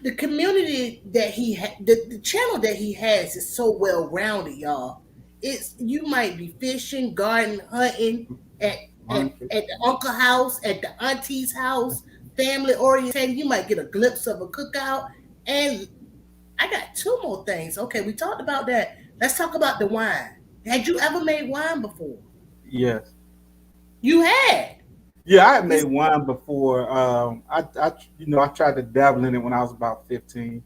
the community that he the channel that he has is so well rounded, y'all. You might be fishing, gardening, hunting at the uncle house, at the auntie's house, family oriented. You might get a glimpse of a cookout. And I got two more things. Okay, we talked about that. Let's talk about the wine. Had you ever made wine before? Yes. You had? Yeah, I had made wine before. I tried to dabble in it when I was about 15.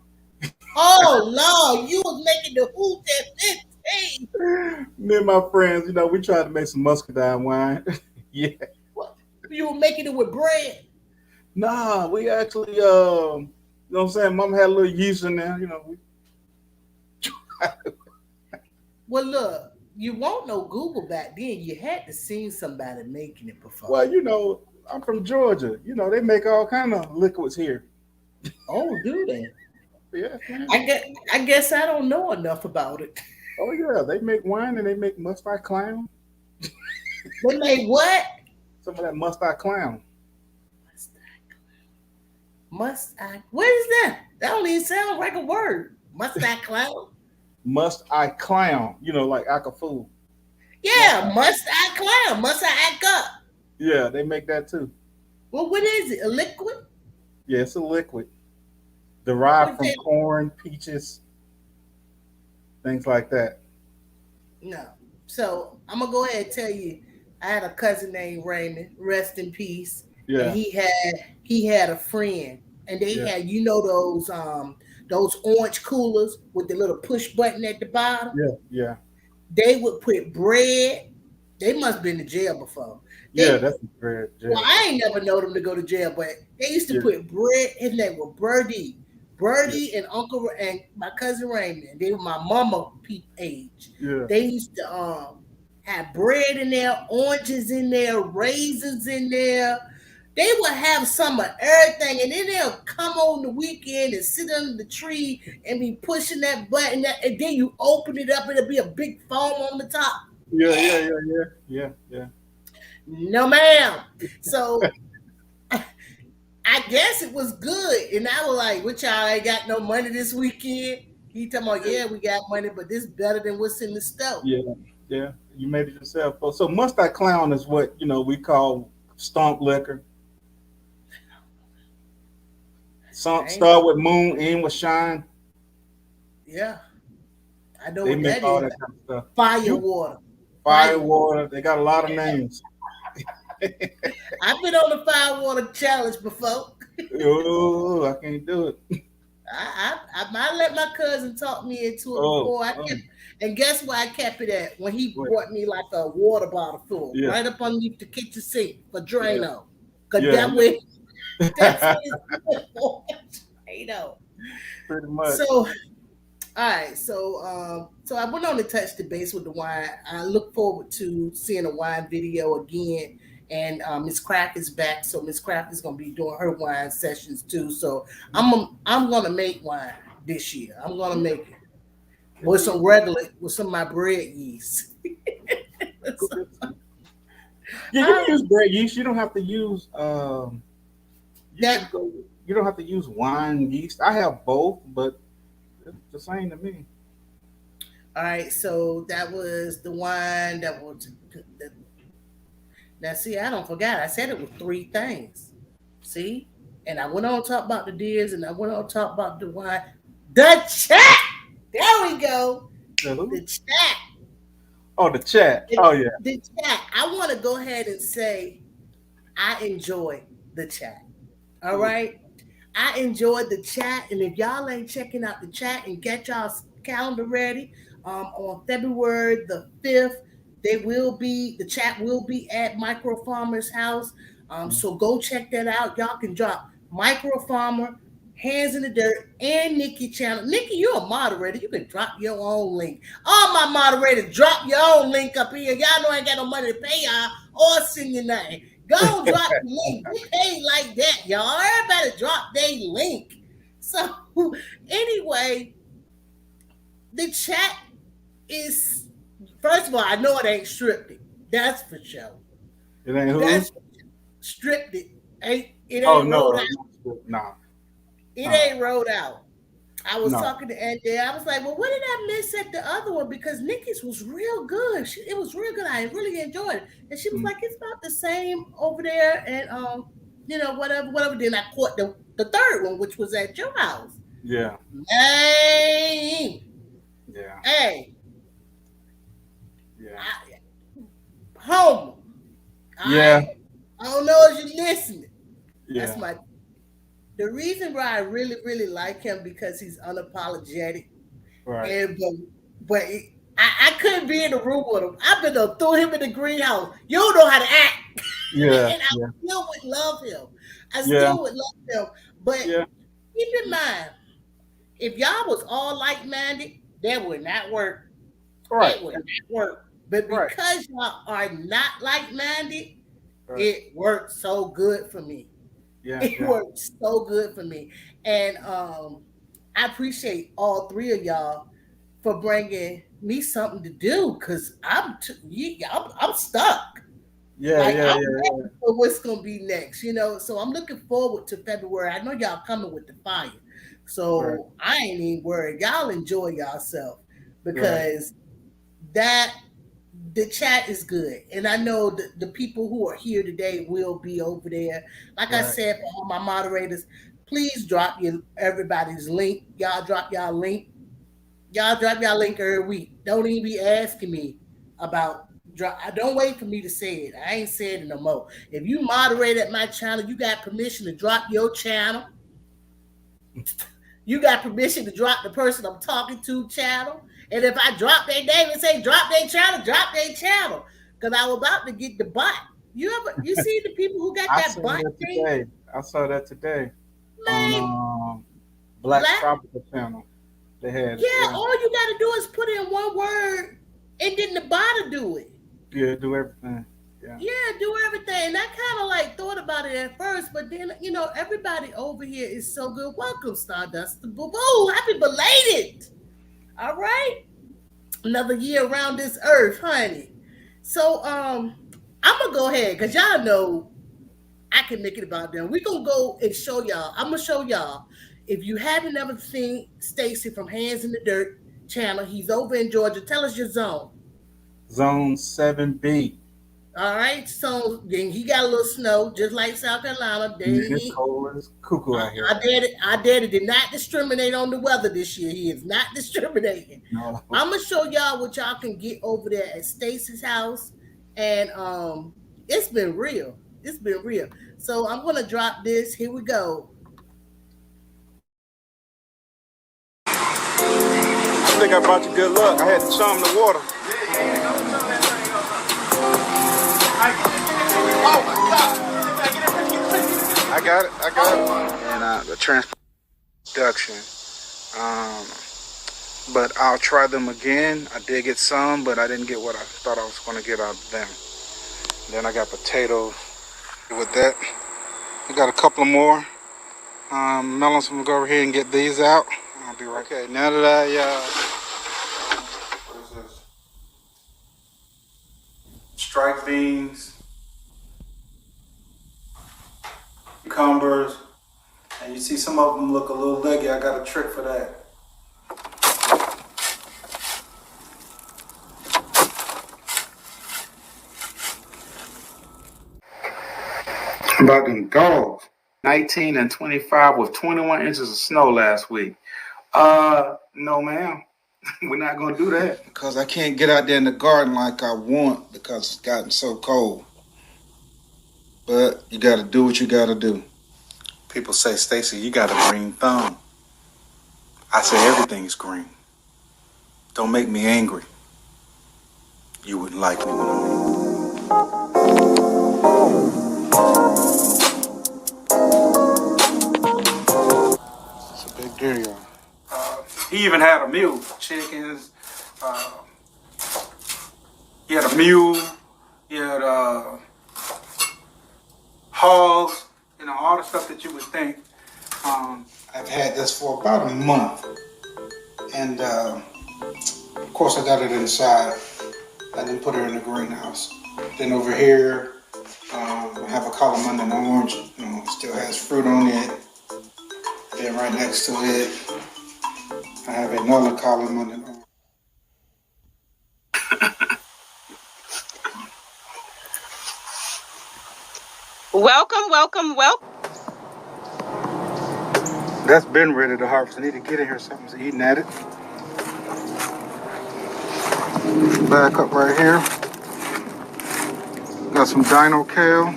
Oh Lord, you was making the hoot at Me and my friends, we tried to make some muscadine wine. Yeah. What? You were making it with bread? Nah, we actually, you know what I'm saying? Mom had a little yeast in there, Well, look, you won't know Google back then. You had to see somebody making it before. Well, I'm from Georgia. They make all kind of liquids here. Oh, do they? Yeah. I guess I don't know enough about it. Oh yeah, they make wine and they make Must I Clown. They make what? Some of that Must I Clown. Must I? What is that? That don't even sound like a word. Must I clown? Must I Clown? Like act a fool. Yeah, must I clown? Must I act up? Yeah, they make that too. Well, what is it? A liquid? Yeah, it's a liquid derived from corn, peaches, things like that. No. So I'm gonna go ahead and tell you, I had a cousin named Raymond. Rest in peace. Yeah. And he had a friend, and they had those orange coolers with the little push button at the bottom. Yeah. They would put bread. They must have been to jail before. That's bread. Well, I ain't never known them to go to jail, but they used to put bread. His name was Birdie. And Uncle and my cousin Raymond. They were my mama age. Yeah. They used to have bread in there, oranges in there, raisins in there. They would have some of everything, and then they'll come on the weekend and sit under the tree and be pushing that button, and then you open it up, and it'll be a big foam on the top. Yeah. No, ma'am. So I guess it was good, and I was like, "What y'all ain't got no money this weekend?" He talking about, "Yeah, we got money, but this better than what's in the stove." Yeah. You made it yourself. So Must I Clown is what we call stomp liquor. Start with moon, end with shine. Yeah, I know they what make that all is. That kind of stuff. Fire water. They got a lot of names. I've been on the fire water challenge before. Oh, I can't do it. I let my cousin talk me into it before. And guess where I kept it at? When he brought me like a water bottle full, right up underneath the kitchen sink for Drano. Because that way, that's pretty much. So, all right. So I went on to touch the base with the wine. I look forward to seeing a wine video again. And Miss Craft is back, so Miss Craft is gonna be doing her wine sessions too. So I'm gonna make wine this year. I'm gonna make it with some of my bread yeast. You can use bread yeast. You don't have to use you don't have to use wine yeast. I have both, but it's the same to me. All right, so that was the wine that was. Now, see, I don't forget. I said it was 3 things. See? And I went on to talk about the deers, and I went on to talk about the wine. The chat! There we go. The chat. Oh, the chat. Oh, yeah. The chat. I want to go ahead and say I enjoy the chat. All right? I enjoyed the chat, and if y'all ain't checking out the chat and get y'all's calendar ready, on February the 5th, the chat will be at Micro Farmer's house. So go check that out. Y'all can drop Micro Farmer, Hands in the Dirt, and Nikki channel. Nikki, you're a moderator. You can drop your own link. All my moderators, drop your own link up here. Y'all know I ain't got no money to pay y'all or send your name. Go drop the link. We pay like that, y'all. Everybody drop their link. So anyway, the chat is. First of all, I know it ain't scripted. That's for sure. It ain't who? That's scripted. It ain't rolled out. Nah. It ain't rolled out. I was talking to Andy. I was like, well, what did I miss at the other one? Because Nikki's was real good. It was real good. I really enjoyed it. And she was like, it's about the same over there. And, whatever. Then I caught the third one, which was at your house. Yeah. Hey. Yeah. Hey. Yeah. Home. Yeah. I don't know if you're listening. Yeah. That's the reason why I really, really like him because he's unapologetic. Right. But I couldn't be in the room with him. I've been to throw him in the greenhouse. You don't know how to act. Yeah, And I yeah, still would love him. I yeah, still would love him. But yeah. keep in mind, if y'all was all like-minded, that would not work. Right, It would not work. But right, because y'all are not like-minded, right. it worked so good for me. Yeah, It yeah, worked so good for me. And I appreciate all three of y'all for bringing me something to do because I'm stuck. yeah, Like yeah, I'm yeah, ready for what's gonna be next, you know. So I'm looking forward to February. I know y'all coming with the fire, right, so I ain't even worried. Y'all enjoy yourself right, because that the chat is good, and I know the people who are here today will be over there. Like I right. said, for all my moderators, please drop your everybody's link. Y'all drop y'all link. Y'all drop y'all link every week. Don't even be asking me about drop. Don't wait for me to say it. I ain't saying it no more. If you moderate at my channel, you got permission to drop your channel. You got permission to drop the person I'm talking to channel. And if I drop their name and say drop their channel, drop their channel. Because I was about to get the bot. You see the people who got I that saw bot that thing? today. I saw that today on Man, Black black. Tropical channel. They had it. Yeah, Yeah, all you gotta do is put in one word and then the bot will do it. yeah, do everything. Yeah, Yeah, do everything. And I kind of like thought about it at first, but then everybody over here is so good. Welcome, Stardust. Boo boo. Happy belated. All right. Another year around this earth, honey. So I'm gonna go ahead because y'all know I can make it about them. We're gonna go and show y'all. I'm gonna show y'all. If you haven't ever seen Stacy from Hands in the Dirt channel, he's over in Georgia. Tell us your zone. Zone 7B. All right, so then he got a little snow, just like South Carolina. Then It's cold as cuckoo out here. Our daddy did not discriminate on the weather this year. He is not discriminating. No. I'm gonna show y'all what y'all can get over there at Stacy's house, and it's been real. It's been real. So I'm gonna drop this. Here we go. I think I brought you good luck. I had to charm the water. I got it. And the transproduction. But I'll try them again. I did get some, but I didn't get what I thought I was going to get out of them. Then I got potatoes with that. I got a couple more melons. I'm going to go over here and get these out. I'll be right. Okay, now that what is this? Striped beans, cucumbers, and you see some of them look a little leggy. I got a trick for that. About them dogs. 19 and 25 with 21 inches of snow last week. No ma'am. We're not gonna do that. Because I can't get out there in the garden like I want because it's gotten so cold. But you gotta do what you gotta do. People say, Stacy, you got a green thumb. I say everything's green. Don't make me angry. You wouldn't like me when I'm angry. It's a big deal, y'all. He even had a mule, chickens. He had a mule. He had hogs. You know, all the stuff that you would think. I've had this for about a month, and of course I got it inside. I didn't put her in the greenhouse. Then over here, I have a calamandan and orange. You know, it still has fruit on it. Then right next to it, I have another calamandan and orange. Welcome. That's been ready to harvest. I need to get in here. Something's eating at it. Back up right here. Got some dino kale.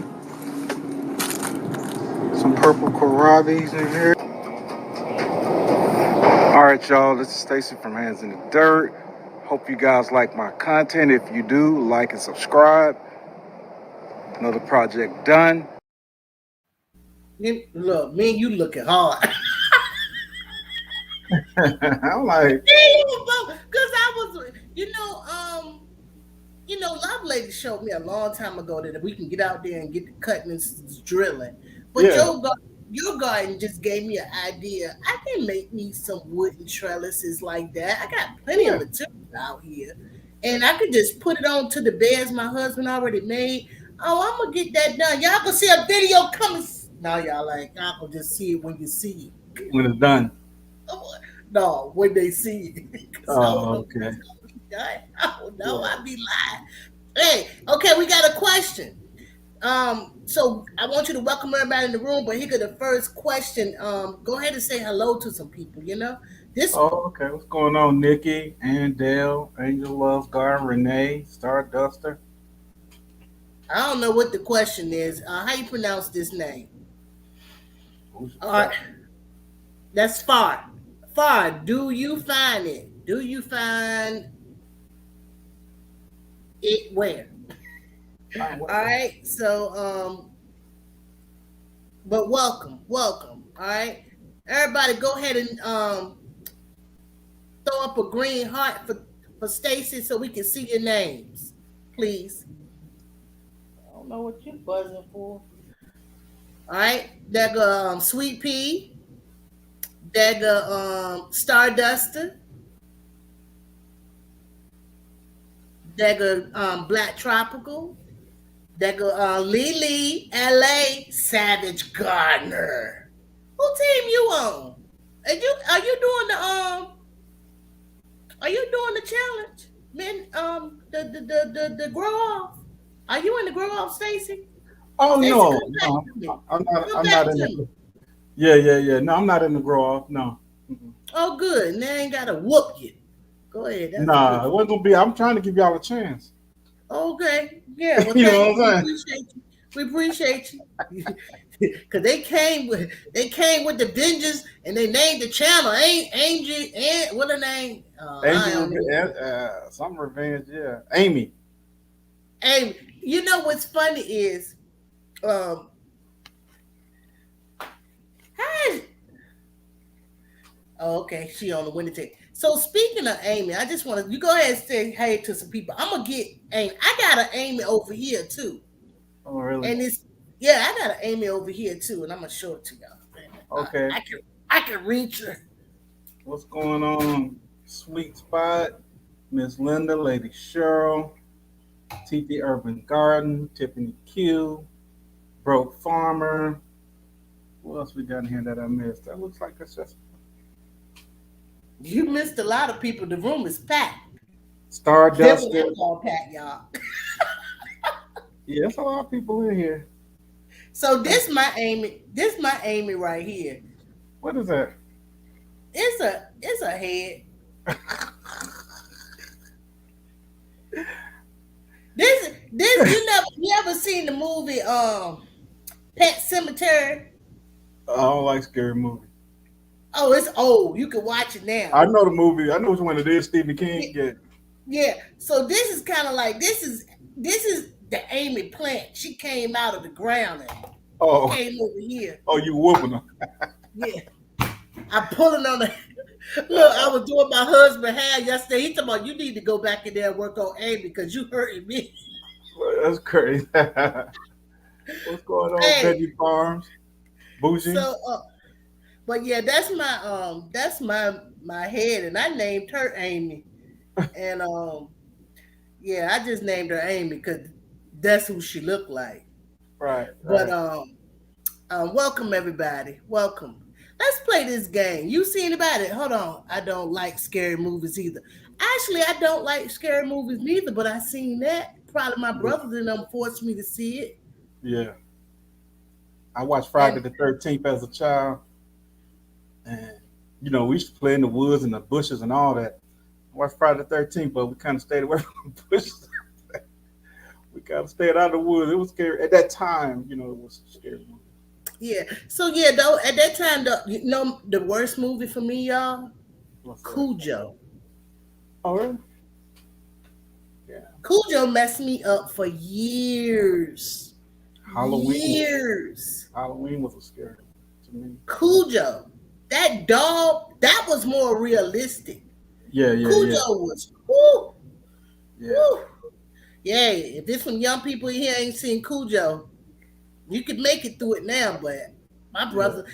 Some purple kohlrabies in here. All right, y'all. This is Stacy from Hands in the Dirt. Hope you guys like my content. If you do, like and subscribe. Another project done. Look, me and you looking hard. I'm like, because I was, Love Lady showed me a long time ago that we can get out there and get the cutting and drilling. But yeah. your garden just gave me an idea. I can make me some wooden trellises like that. I got plenty of material out here. And I could just put it on to the beds my husband already made. Oh, I'm going to get that done. Y'all gonna see a video coming. Now y'all like, y'all gonna just see it when you see it. When it's done. No, when they see it. Oh, okay. Oh no, I'd be lying. Hey, okay, we got a question. So I want you to welcome everybody in the room, but here go the first question. Go ahead and say hello to some people, This okay. What's going on, Nikki, Andale, Angel Loves Garden, Renee, Starduster? I don't know what the question is. How you pronounce this name? All right. That's Far. Far, do you find it? Do you find it where? All right. So, but welcome. All right. Everybody go ahead and throw up a green heart for Stacy so we can see your names, please. I don't know what you're buzzing for. All right. There go Sweet Pea. There go Starduster. There go Black Tropical. There go Lily, LA, Savage Gardner. Who team you on? Are you doing the challenge? Men, the grow off. Are you in the grow off, Stacy? Oh no, I'm not in the. Yeah. No, I'm not in the grow off. No. Oh, good. And they ain't got to whoop you. Go ahead. It wasn't gonna be. I'm trying to give y'all a chance. Okay. Yeah. Well, you know what I'm saying? We appreciate you. Because they came with the vengeance and they named the channel. Angel and what her name? Some revenge. Yeah, Amy. Amy. You know what's funny is, hey. Oh, okay, she on the winning team. So speaking of Amy, I just want to you go ahead and say hey to some people. I'm gonna get Amy. I got an Amy over here too. Oh, really? And I got an Amy over here too, and I'm gonna show it to y'all. Okay. I can reach her. What's going on? Sweet Spot, Miss Linda, Lady Cheryl, TP Urban Garden, Tiffany Q, Broke Farmer. What else we got in here that I missed? That looks like it's just. You missed a lot of people. The room is packed. Stardust. All packed, y'all. Yeah, there's a lot of people in here. So this my Amy. This my Amy right here. What is that? It's a head. This you ever seen the movie Pet Cemetery? I don't like scary movies. Oh, it's old. You can watch it now. I know the movie. I know which one it is. Stephen King. Yeah. So this is kind of like this is the Amy plant. She came out of the ground and came over here. Oh, you whooping her? Yeah. I'm pulling on the. Look, I was doing my husband's hair yesterday. He told me, you need to go back in there and work on Amy because you hurting me. Well, that's crazy. What's going on, Veggie Farms? Bougie. So, but yeah, that's my head, and I named her Amy, and yeah, I just named her Amy because that's who she looked like. Right. But welcome everybody. Welcome. Let's play this game. You see anybody? Hold on. I don't like scary movies either. Actually, I don't like scary movies neither, but I seen that. Probably my brothers and them forced me to see it. Yeah. I watched Friday the 13th as a child. And, we used to play in the woods and the bushes and all that. I watched Friday the 13th, but we kind of stayed away from the bushes. We kind of stayed out of the woods. It was scary. At that time, it was a scary movie. Yeah. So yeah, though at that time, the worst movie for me, y'all, Cujo. Oh really? Cujo messed me up for years. Halloween was a scary to me. Cujo, that dog, that was more realistic. Yeah. Cujo was, whoo, Yeah. whoo. Yeah, if there's some young people here ain't seen Cujo, you could make it through it now, but my brothers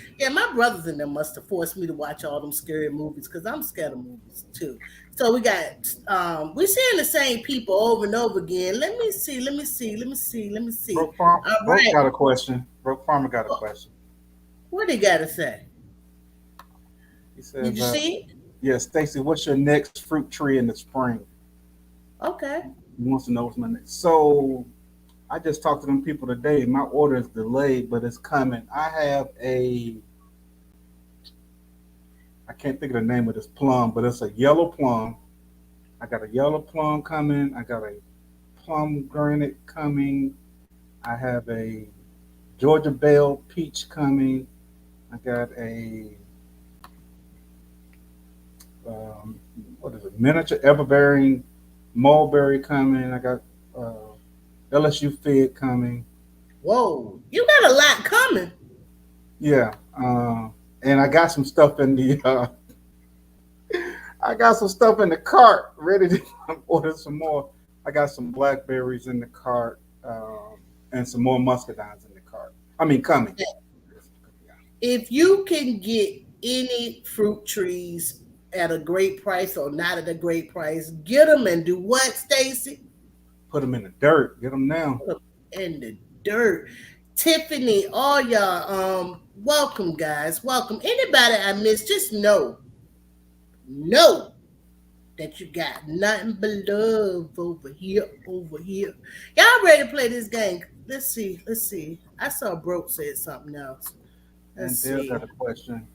and them must have forced me to watch all them scary movies because I'm scared of movies too. So we got we're seeing the same people over and over again. Let me see. Broke All right. got a question. Broke Farmer got a question. What they gotta say? He says, Did you see it? Yeah, Stacy, what's your next fruit tree in the spring? Okay. He wants to know what's my next. So I just talked to them people today. My order is delayed, but it's coming. I have I can't think of the name of this plum, but it's a yellow plum. I got a yellow plum coming. I got a pomegranate coming. I have a Georgia Belle peach coming. I got a miniature everbearing mulberry coming. I got LSU fig coming. Whoa, you got a lot coming. Yeah, and I got some stuff in the cart ready to order some more. I got some blackberries in the cart and some more muscadines in the cart. Coming. If you can get any fruit trees at a great price or not at a great price, get them and do what, Stacy? Put them in the dirt. Get them now. Put them in the dirt. Tiffany, all y'all, welcome, guys. Welcome. Anybody I missed, just know that you got nothing but love over here. Y'all ready to play this game? Let's see. I saw Broke said something else. Let's see. Got a question.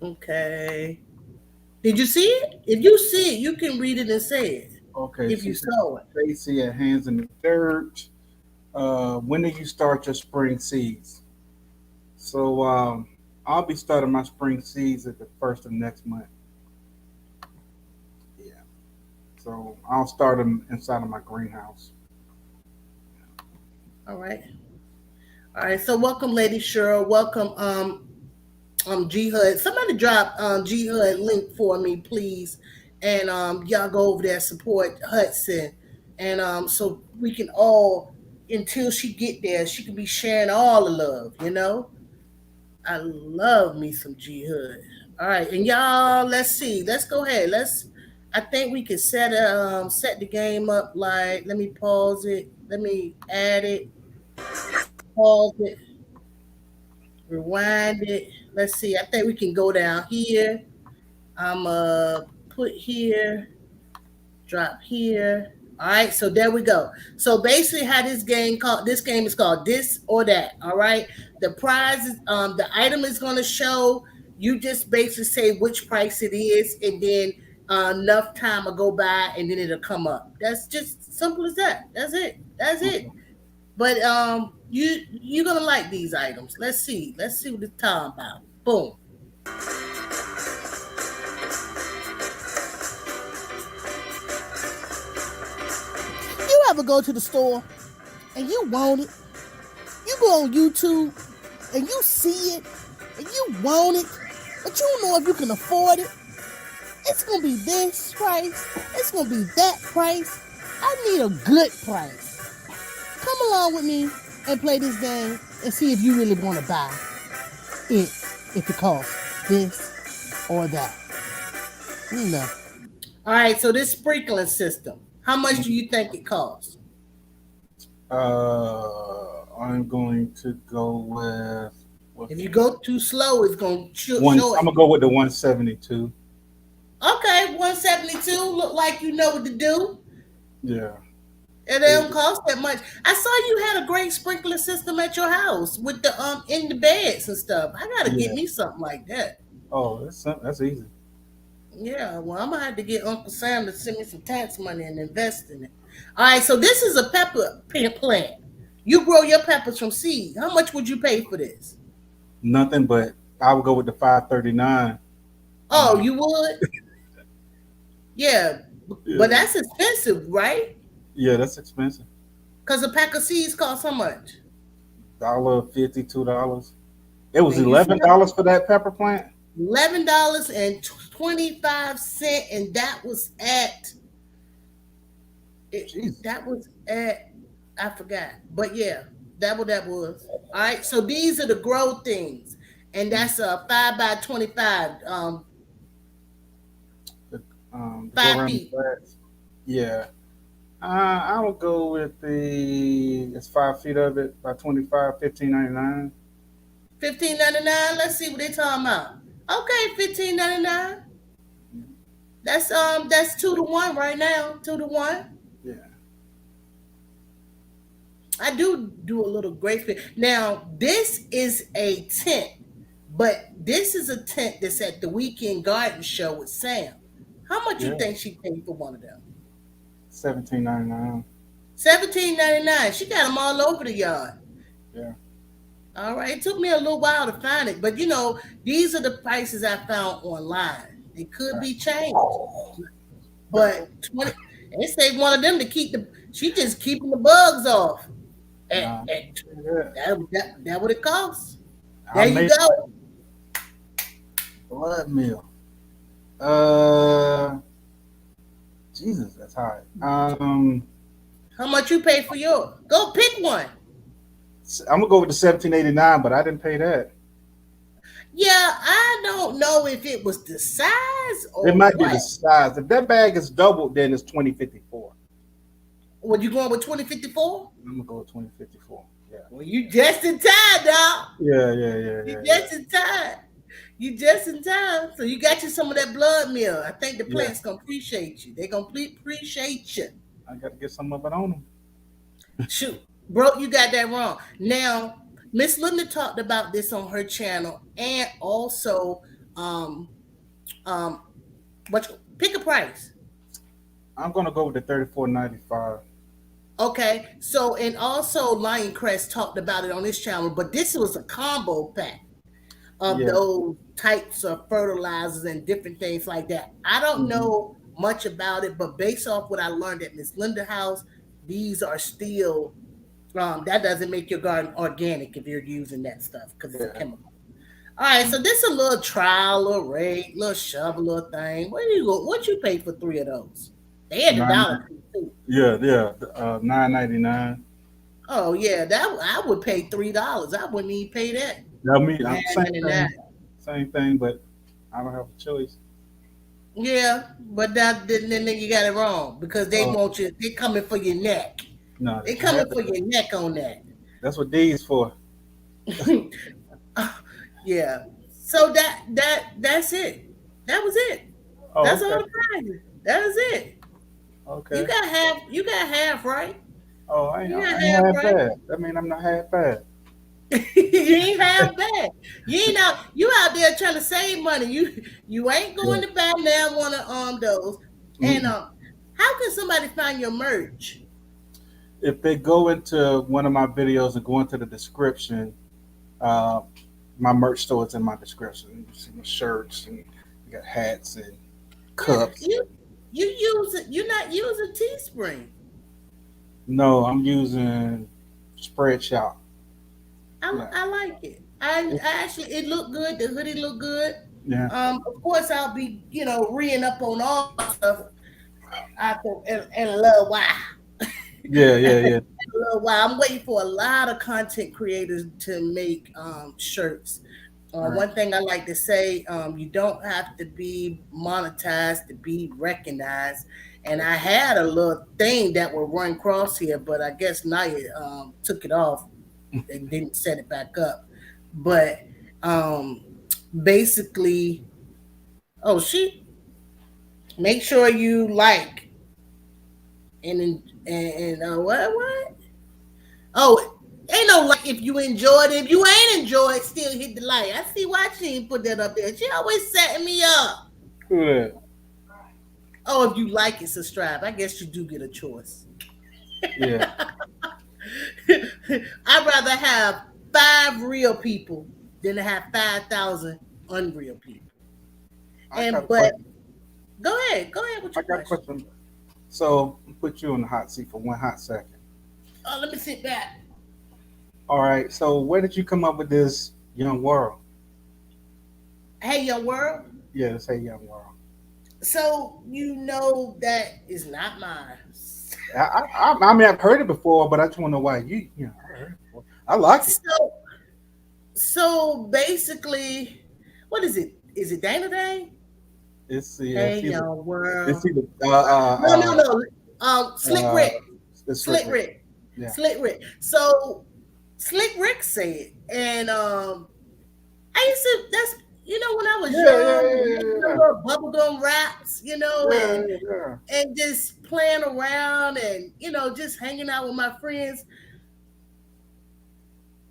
Okay. Did you see it? If you see it, you can read it and say it. Okay. If you saw it. Stacy at Hands in the Dirt. When do you start your spring seeds? So I'll be starting my spring seeds at the first of next month. Yeah. So I'll start them inside of my greenhouse. All right. So welcome, Lady Cheryl. Welcome, G HUD. Somebody drop G HUD link for me, please. And y'all go over there, support Hudson. And so we can all, until she get there, she can be sharing all the love, you know? I love me some G HUD. All right, and y'all, let's see. Let's go ahead. I think we can set the game up like, let me pause it. Let me add it. Pause it. Rewind it. Let's see. I think we can go down here. I'm put here, drop here. All right, so there we go. So basically how this game is called This or That. All right. The prize is the item is going to show. You just basically say which price it is, and then enough time will go by and then it'll come up. That's just simple as that. That's it. But you're gonna like these items. Let's see what it's talking about. Boom. You ever go to the store and you want it? You go on YouTube and you see it and you want it, but you don't know if you can afford it. It's gonna be this price. It's gonna be that price. I need a good price. Come along with me and play this game and see if you really want to buy it, if it costs this or that. You know. All right, so this sprinkling system, how much do you think it costs? I'm going to go with... If you go too slow, it's going to show I'm it. going to go with the 172. Okay, 172. Look like you know what to do. Yeah. It don't cost that much. I saw you had a great sprinkler system at your house with the in the beds and stuff. I gotta get me something like that. Oh, that's easy. Yeah, well, I'm gonna have to get Uncle Sam to send me some tax money and invest in it. All right, so this is a pepper plant. You grow your peppers from seed. How much would you pay for this? Nothing, but I would go with the $5.39. Oh, you would? Yeah. But that's expensive, right? Yeah, that's expensive. Because a pack of seeds costs how much? $1.50, $2. It was And you $11 for that pepper plant. $11.25, and that was at. That was at. I forgot, but yeah, that what that was. All right, so these are the grow things, and that's a 5 by 25. 5 feet. Yeah. I would go with it's 5 feet of it by 25, $15.99. $15.99. Let's see what they're talking about. Okay, $15.99. That's 2 to 1 right now. 2 to 1. Yeah. I do a little grace period. Now, this is a tent, but this is a tent that's at the Weekend Garden Show with Sam. How much you think she paid for one of them? $17.99. $17.99. She got them all over the yard. Yeah. All right. It took me a little while to find it, but these are the prices I found online. They could be changed, but they say one of them to keep she just keeping the bugs off. That what it costs. There you go. Blood meal. Jesus, that's high. How much you pay for yours? Go pick one. I'm gonna go with the $17.89, but I didn't pay that. Yeah, I don't know if it was the size or it might be the size. If that bag is doubled, then it's $20.54. Well, you going with $20.54? I'm gonna go with $20.54. Yeah. Well, you just in time, dog. Yeah. You just in time. You just in time. So you got you some of that blood meal. I think the plants gonna appreciate you. They gonna appreciate you. I gotta get some of it on them. Shoot, bro, you got that wrong. Now, Miss Linda talked about this on her channel, and also, pick a price. I'm gonna go with the $34.95. Okay, so and also Lion Crest talked about it on his channel, but this was a combo pack of those types of fertilizers and different things like that. I don't know much about it, but based off what I learned at Miss Linda's house, these are still that doesn't make your garden organic if you're using that stuff because it's a chemical. All right, so this is a little trial, little rate, little shovel, little thing. What you pay for 3 of those? They had $1 too. Yeah, $9.99. Oh yeah, that I would pay $3. I wouldn't even pay that. Same thing, but I don't have a choice. Yeah, but then you got it wrong because they want you. They coming for your neck. No, they coming for your neck on that. That's what D's for. Yeah. So that's it. That was it. That's all the prizes. That was it. Okay. You got half right. Oh, I ain't half bad. That mean I'm not half bad. You ain't half bad. You out there trying to save money. You ain't going to buy now one of those. And how can somebody find your merch? If they go into one of my videos and go into the description, my merch store is in my description. You see my shirts and you got hats and cups. You're not using Teespring. No, I'm using Spreadshop. I like it. I actually, it looked good. The hoodie looked good. Yeah. Of course, I'll be reading up on all stuff in a little while. Yeah. In a little while. I'm waiting for a lot of content creators to make shirts. One thing I like to say, you don't have to be monetized to be recognized. And I had a little thing that would run across here, but I guess Naya took it off and didn't set it back up. But basically, make sure you like and what? Oh, ain't no like if you enjoyed it. If you ain't enjoyed, still hit the like. I see why she didn't put that up there. She always setting me up. Good. Oh, if you like it, subscribe. I guess you do get a choice. Yeah. I'd rather have 5 real people than to have 5,000 unreal people. Go ahead with your question. So I'll put you on the hot seat for one hot second. Oh, let me sit back. All right. So where did you come up with this young world? Hey, Young World. Yeah, this Hey Young World. So you know that is not mine. I mean, I've heard it before, but I just want to know why you know. I heard it before. I like it. So basically, what is it? Is it Dana Day? It's Hey, it's either, Young World. it's either No. Slick Rick. it's Slick Rick. Yeah. Slick Rick. So Slick Rick said, and I used to. That's when I was young, bubblegum raps, and just playing around and just hanging out with my friends.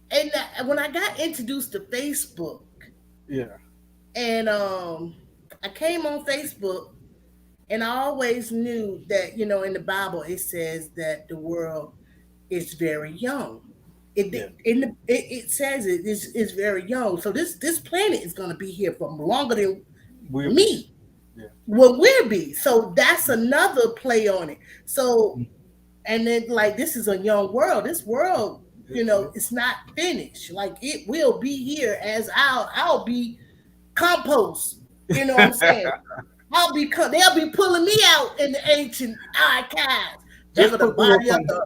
And when I got introduced to Facebook, Yeah. and I came on Facebook, and I always knew that in the Bible it says that the world is very young. It says it's very young. So this planet is going to be here for longer than me. Yeah. Well, we'll be. So that's another play on it. So, and then like this is a young world. This world, it's not finished. Like it will be here as I'll be compost. You know what I'm saying? They'll be pulling me out in the ancient archives. They're gonna body up the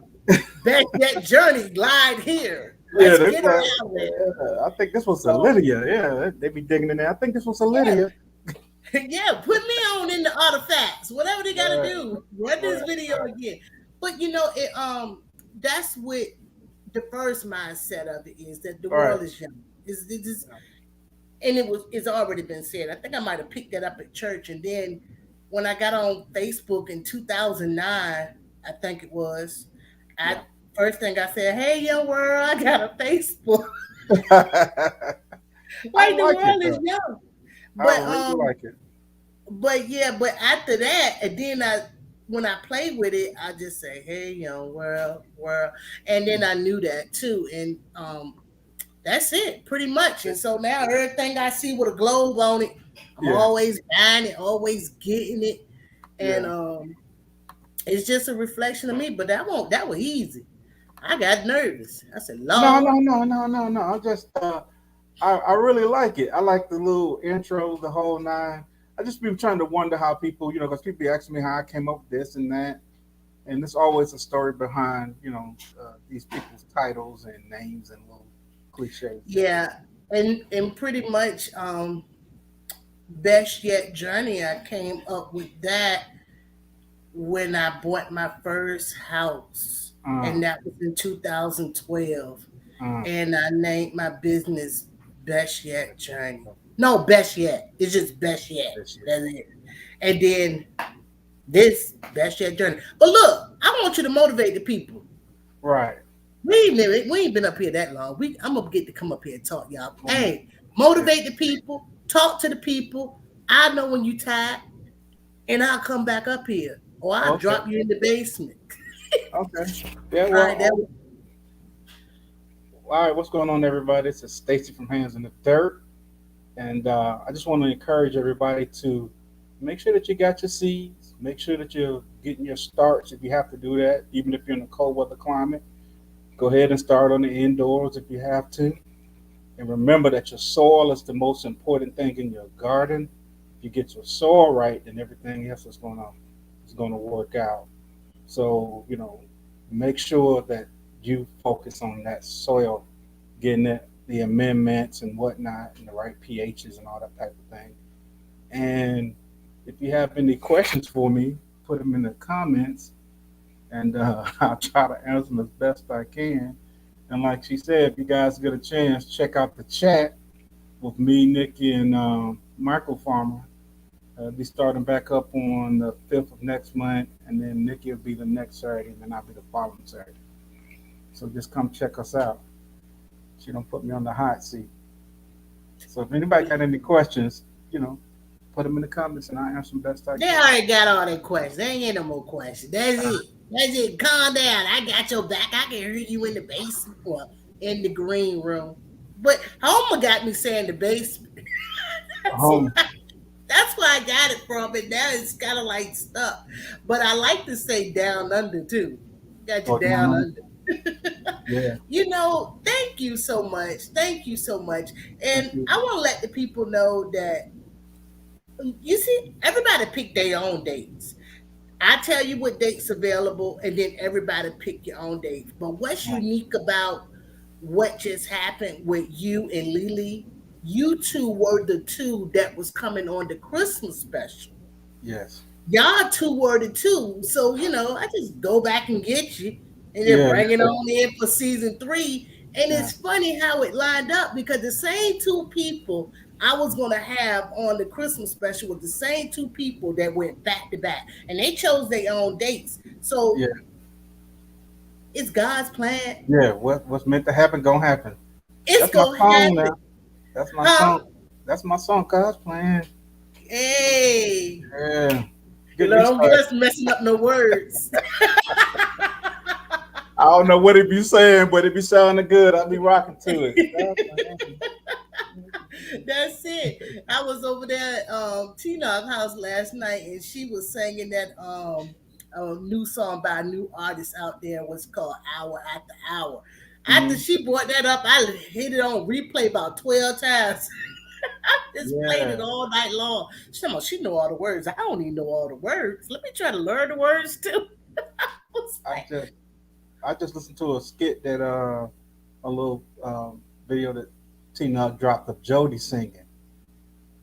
Bestyet journey lied here. Let's get around there. I think this was a Lydia. Yeah, they be digging in there. I think this was a Lydia. Yeah, put me on in the artifacts. Whatever they gotta do. Run this video again. But that's what the first mindset of it is, that the world is young. And it's already been said. I think I might have picked that up at church. And then when I got on Facebook in 2009, I think it was, first thing I said, hey, Young World, I got a Facebook. Like the world is young. But I really like it. But after that, and then when I play with it, I just say, hey, Young World. And then I knew that too. And that's it, pretty much. And so now everything I see with a globe on it, I'm always buying it, always getting it. And it's just a reflection of me. But that was easy. I got nervous. I said, Lord. No. I just I really like it. I like the little intro, the whole nine. I just been trying to wonder how people, because people ask me how I came up with this and that. And there's always a story behind, these people's titles and names and little cliches. Yeah. And pretty much Bestyet Journey, I came up with that when I bought my first house. And that was in 2012. And I named my business Bestyet Journey. No, Bestyet. It's just Bestyet. That's it. And then this Bestyet Journey. But look, I want you to motivate the people. Right. We ain't been up here that long. I'm gonna get to come up here and talk, y'all. Hey, motivate the people, talk to the people. I know when you tired, and I'll come back up here, or I'll drop you in the basement. Okay. Yeah. Well, all right. What's going on, everybody? This is Stacy from Hands in the Dirt, and I just want to encourage everybody to make sure that you got your seeds. Make sure that you're getting your starts if you have to do that, even if you're in a cold weather climate. Go ahead and start on the indoors if you have to. And remember that your soil is the most important thing in your garden. If you get your soil right, then everything else is going to work out. So, make sure that you focus on that soil, getting the amendments and whatnot, and the right pHs and all that type of thing. And if you have any questions for me, put them in the comments, and I'll try to answer them as best I can. And like she said, if you guys get a chance, check out the chat with me, Nikki, and Michael Farmer. Be starting back up on the 5th of next month, and then Nikki will be the next Saturday, and then I'll be the following Saturday. So just come check us out. She don't put me on the hot seat. So if anybody got any questions, put them in the comments, and I'll answer them best I can. They already got all their questions. They ain't no more questions. That's it. Calm down. I got your back. I can hear you in the basement or in the green room. But Homer got me saying the basement. That's where I got it from, and now it's kind of like stuck. But I like to say down under too. Got you down under. Yeah. You know, thank you so much. Thank you so much. And I want to let the people know that you see, everybody pick their own dates. I tell you what dates available, and then everybody pick your own dates. But what's unique about what just happened with you and Lily? You two were the two that was coming on the Christmas special. Yes. Y'all two were the two. So, you know, I just go back and get you and then bring it on in for season 3. And it's funny how it lined up because the same two people I was going to have on the Christmas special with the same two people that went back to back. And they chose their own dates. So it's God's plan. Yeah, what's meant to happen gonna happen. It's going to happen. Now. That's my song. That's my song, God's plan. Hey. Yeah. Don't get us messing up no words. I don't know what it be saying, but it be sounding good. I be rocking to it. That's it. I was over there at Tina's house last night, and she was singing that a new song by a new artist out there was called Hour After Hour. After she brought that up, I hit it on replay about 12 times. I just played it all night long. She know all the words. I don't even know all the words. Let me try to learn the words too. I just listened to a skit that a little video that Tina dropped of Jody singing.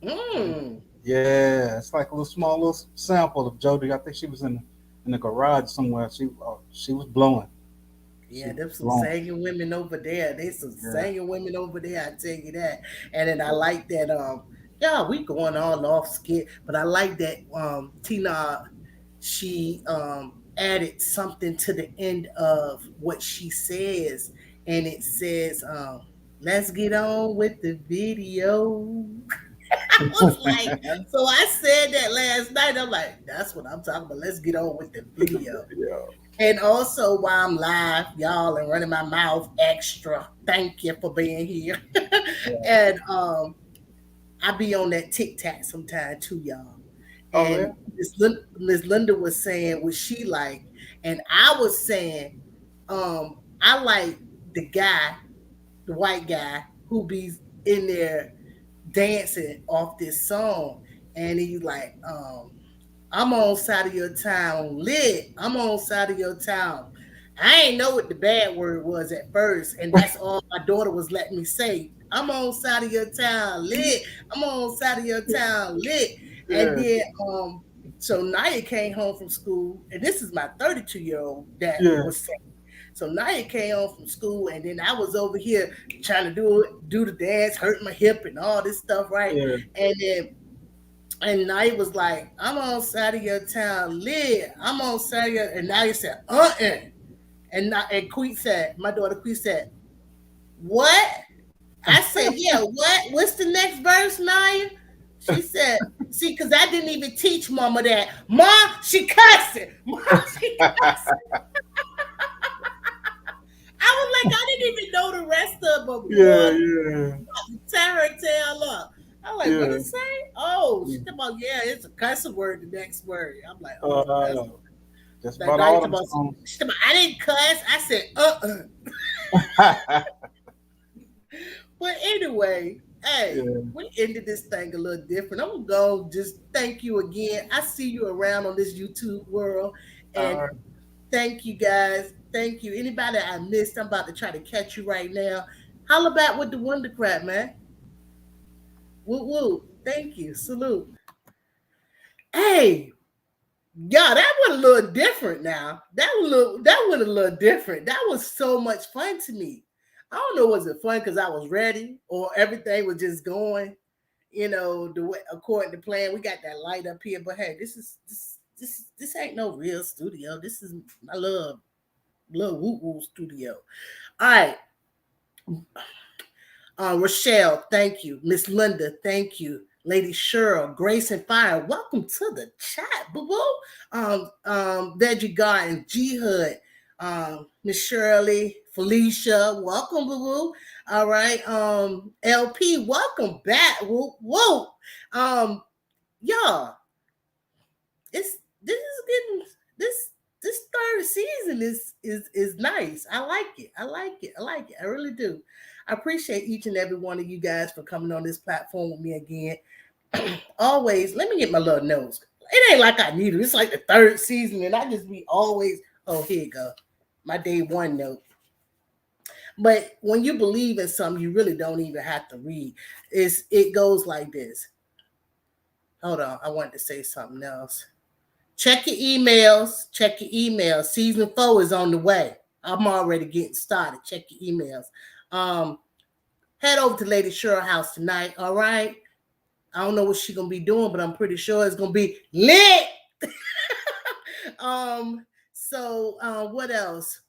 Yeah, it's like a small little sample of Jody. I think she was in the garage somewhere. She was blowing. Yeah, there's some singing women over there. There's some singing women over there, I tell you that. And then I like that we going all off skit, but I like that Tina, she added something to the end of what she says, and it says, let's get on with the video. I was like, so I said that last night. I'm like, that's what I'm talking about. Let's get on with the video. And also, while I'm live, y'all, and running my mouth extra, thank you for being here. And I be on that TikTok sometime too, y'all. And Miss Linda was saying what she like, and I was saying, I like the guy, the white guy who be in there dancing off this song, and he's like, I'm on side of your town lit. I'm on side of your town. I ain't know what the bad word was at first, and that's all my daughter was letting me say. I'm on side of your town lit. I'm on side of your town lit. And then so Naya came home from school, and this is my 32-year-old that was saying. So Naya came home from school, and then I was over here trying to do the dance, hurting my hip and all this stuff, right? And then and Naya was like, I'm on side of your town lit. I'm on side of your, and Naya said, And Queet said, my daughter Queet said, what? I said, yeah, what? What's the next verse, Naya? She said, see, because I didn't even teach Mama that. Mom, she cussing. Mom, she cussing. I was like, I didn't even know the rest of them. Tear her tail up. I'm like, what did it say? Oh, she's about, it's a cuss word, the next word. I'm like, that's about all she's about, I didn't cuss. I said, But anyway, we ended this thing a little different. I'm going to just thank you again. I see you around on this YouTube world. And thank you, guys. Thank you. Anybody I missed, I'm about to try to catch you right now. Holla back with the Wonder Crap, man. Woo woo. Thank you. Salute. Hey, y'all, that went a little different now. That went a little different. That was so much fun to me. I don't know, was it fun because I was ready or everything was just going, the way according to plan. We got that light up here, but hey, this ain't no real studio. This is my little Woop Woop studio. All right. Rochelle, thank you. Miss Linda, thank you. Lady Cheryl, Grace and Fire, welcome to the chat, boo-boo. Veggie Garden, G Hood, Miss Shirley, Felicia, welcome, boo-boo. All right. LP, welcome back. Whoop, whoop. y'all, this third season is nice. I like it. I really do. I appreciate each and every one of you guys for coming on this platform with me again. Always, let me get my little notes. It ain't like I need it. It's like the third season, and I just be always, oh, here you go. My day one note. But when you believe in something, you really don't even have to read. It goes like this. Hold on, I wanted to say something else. Check your emails. Season 4 is on the way. I'm already getting started. Check your emails. Head over to Lady Cheryl house tonight, all right? I don't know what she's going to be doing, but I'm pretty sure it's going to be lit. What else?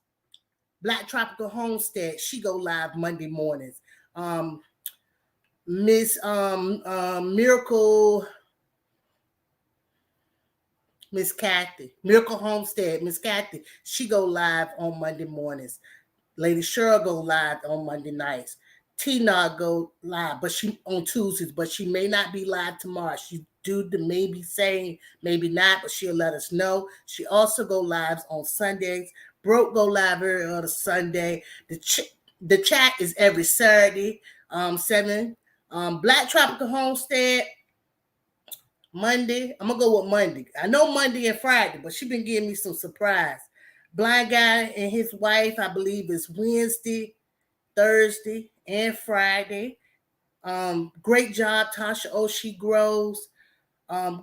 Black Tropical Homestead, she go live Monday mornings. Miss Miracle, Miss Kathy, Miracle Homestead, Miss Kathy, she go live on Monday mornings. Lady Cheryl go live on Monday nights. Tina go live, but she on Tuesdays, but she may not be live tomorrow. She do the maybe saying, maybe not, but she'll let us know. She also go lives on Sundays. Broke go live every other Sunday. The chat is every Saturday, 7. Black Tropical Homestead, Monday. I'm gonna go with Monday. I know Monday and Friday, but she been giving me some surprise. Blind Guy and his wife, I believe, is Wednesday, Thursday, and Friday. Great job, Tasha O. She Grows.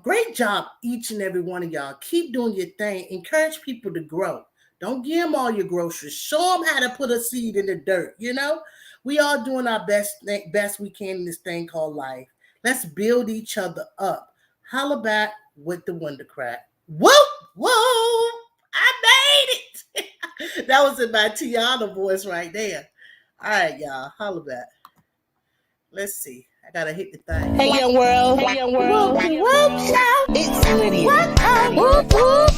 Great job, each and every one of y'all. Keep doing your thing. Encourage people to grow. Don't give them all your groceries. Show them how to put a seed in the dirt. You know, we all doing our best we can in this thing called life. Let's build each other up. Holla back with the Wonder Crack. Whoop, whoop. I made it. That was in my Tiana voice right there. All right, y'all. Holla back. Let's see. I gotta hit the thing. Hey, young world. Hey, young world. Whoop, whoop, shout. It's Lydia. Whoop, whoop.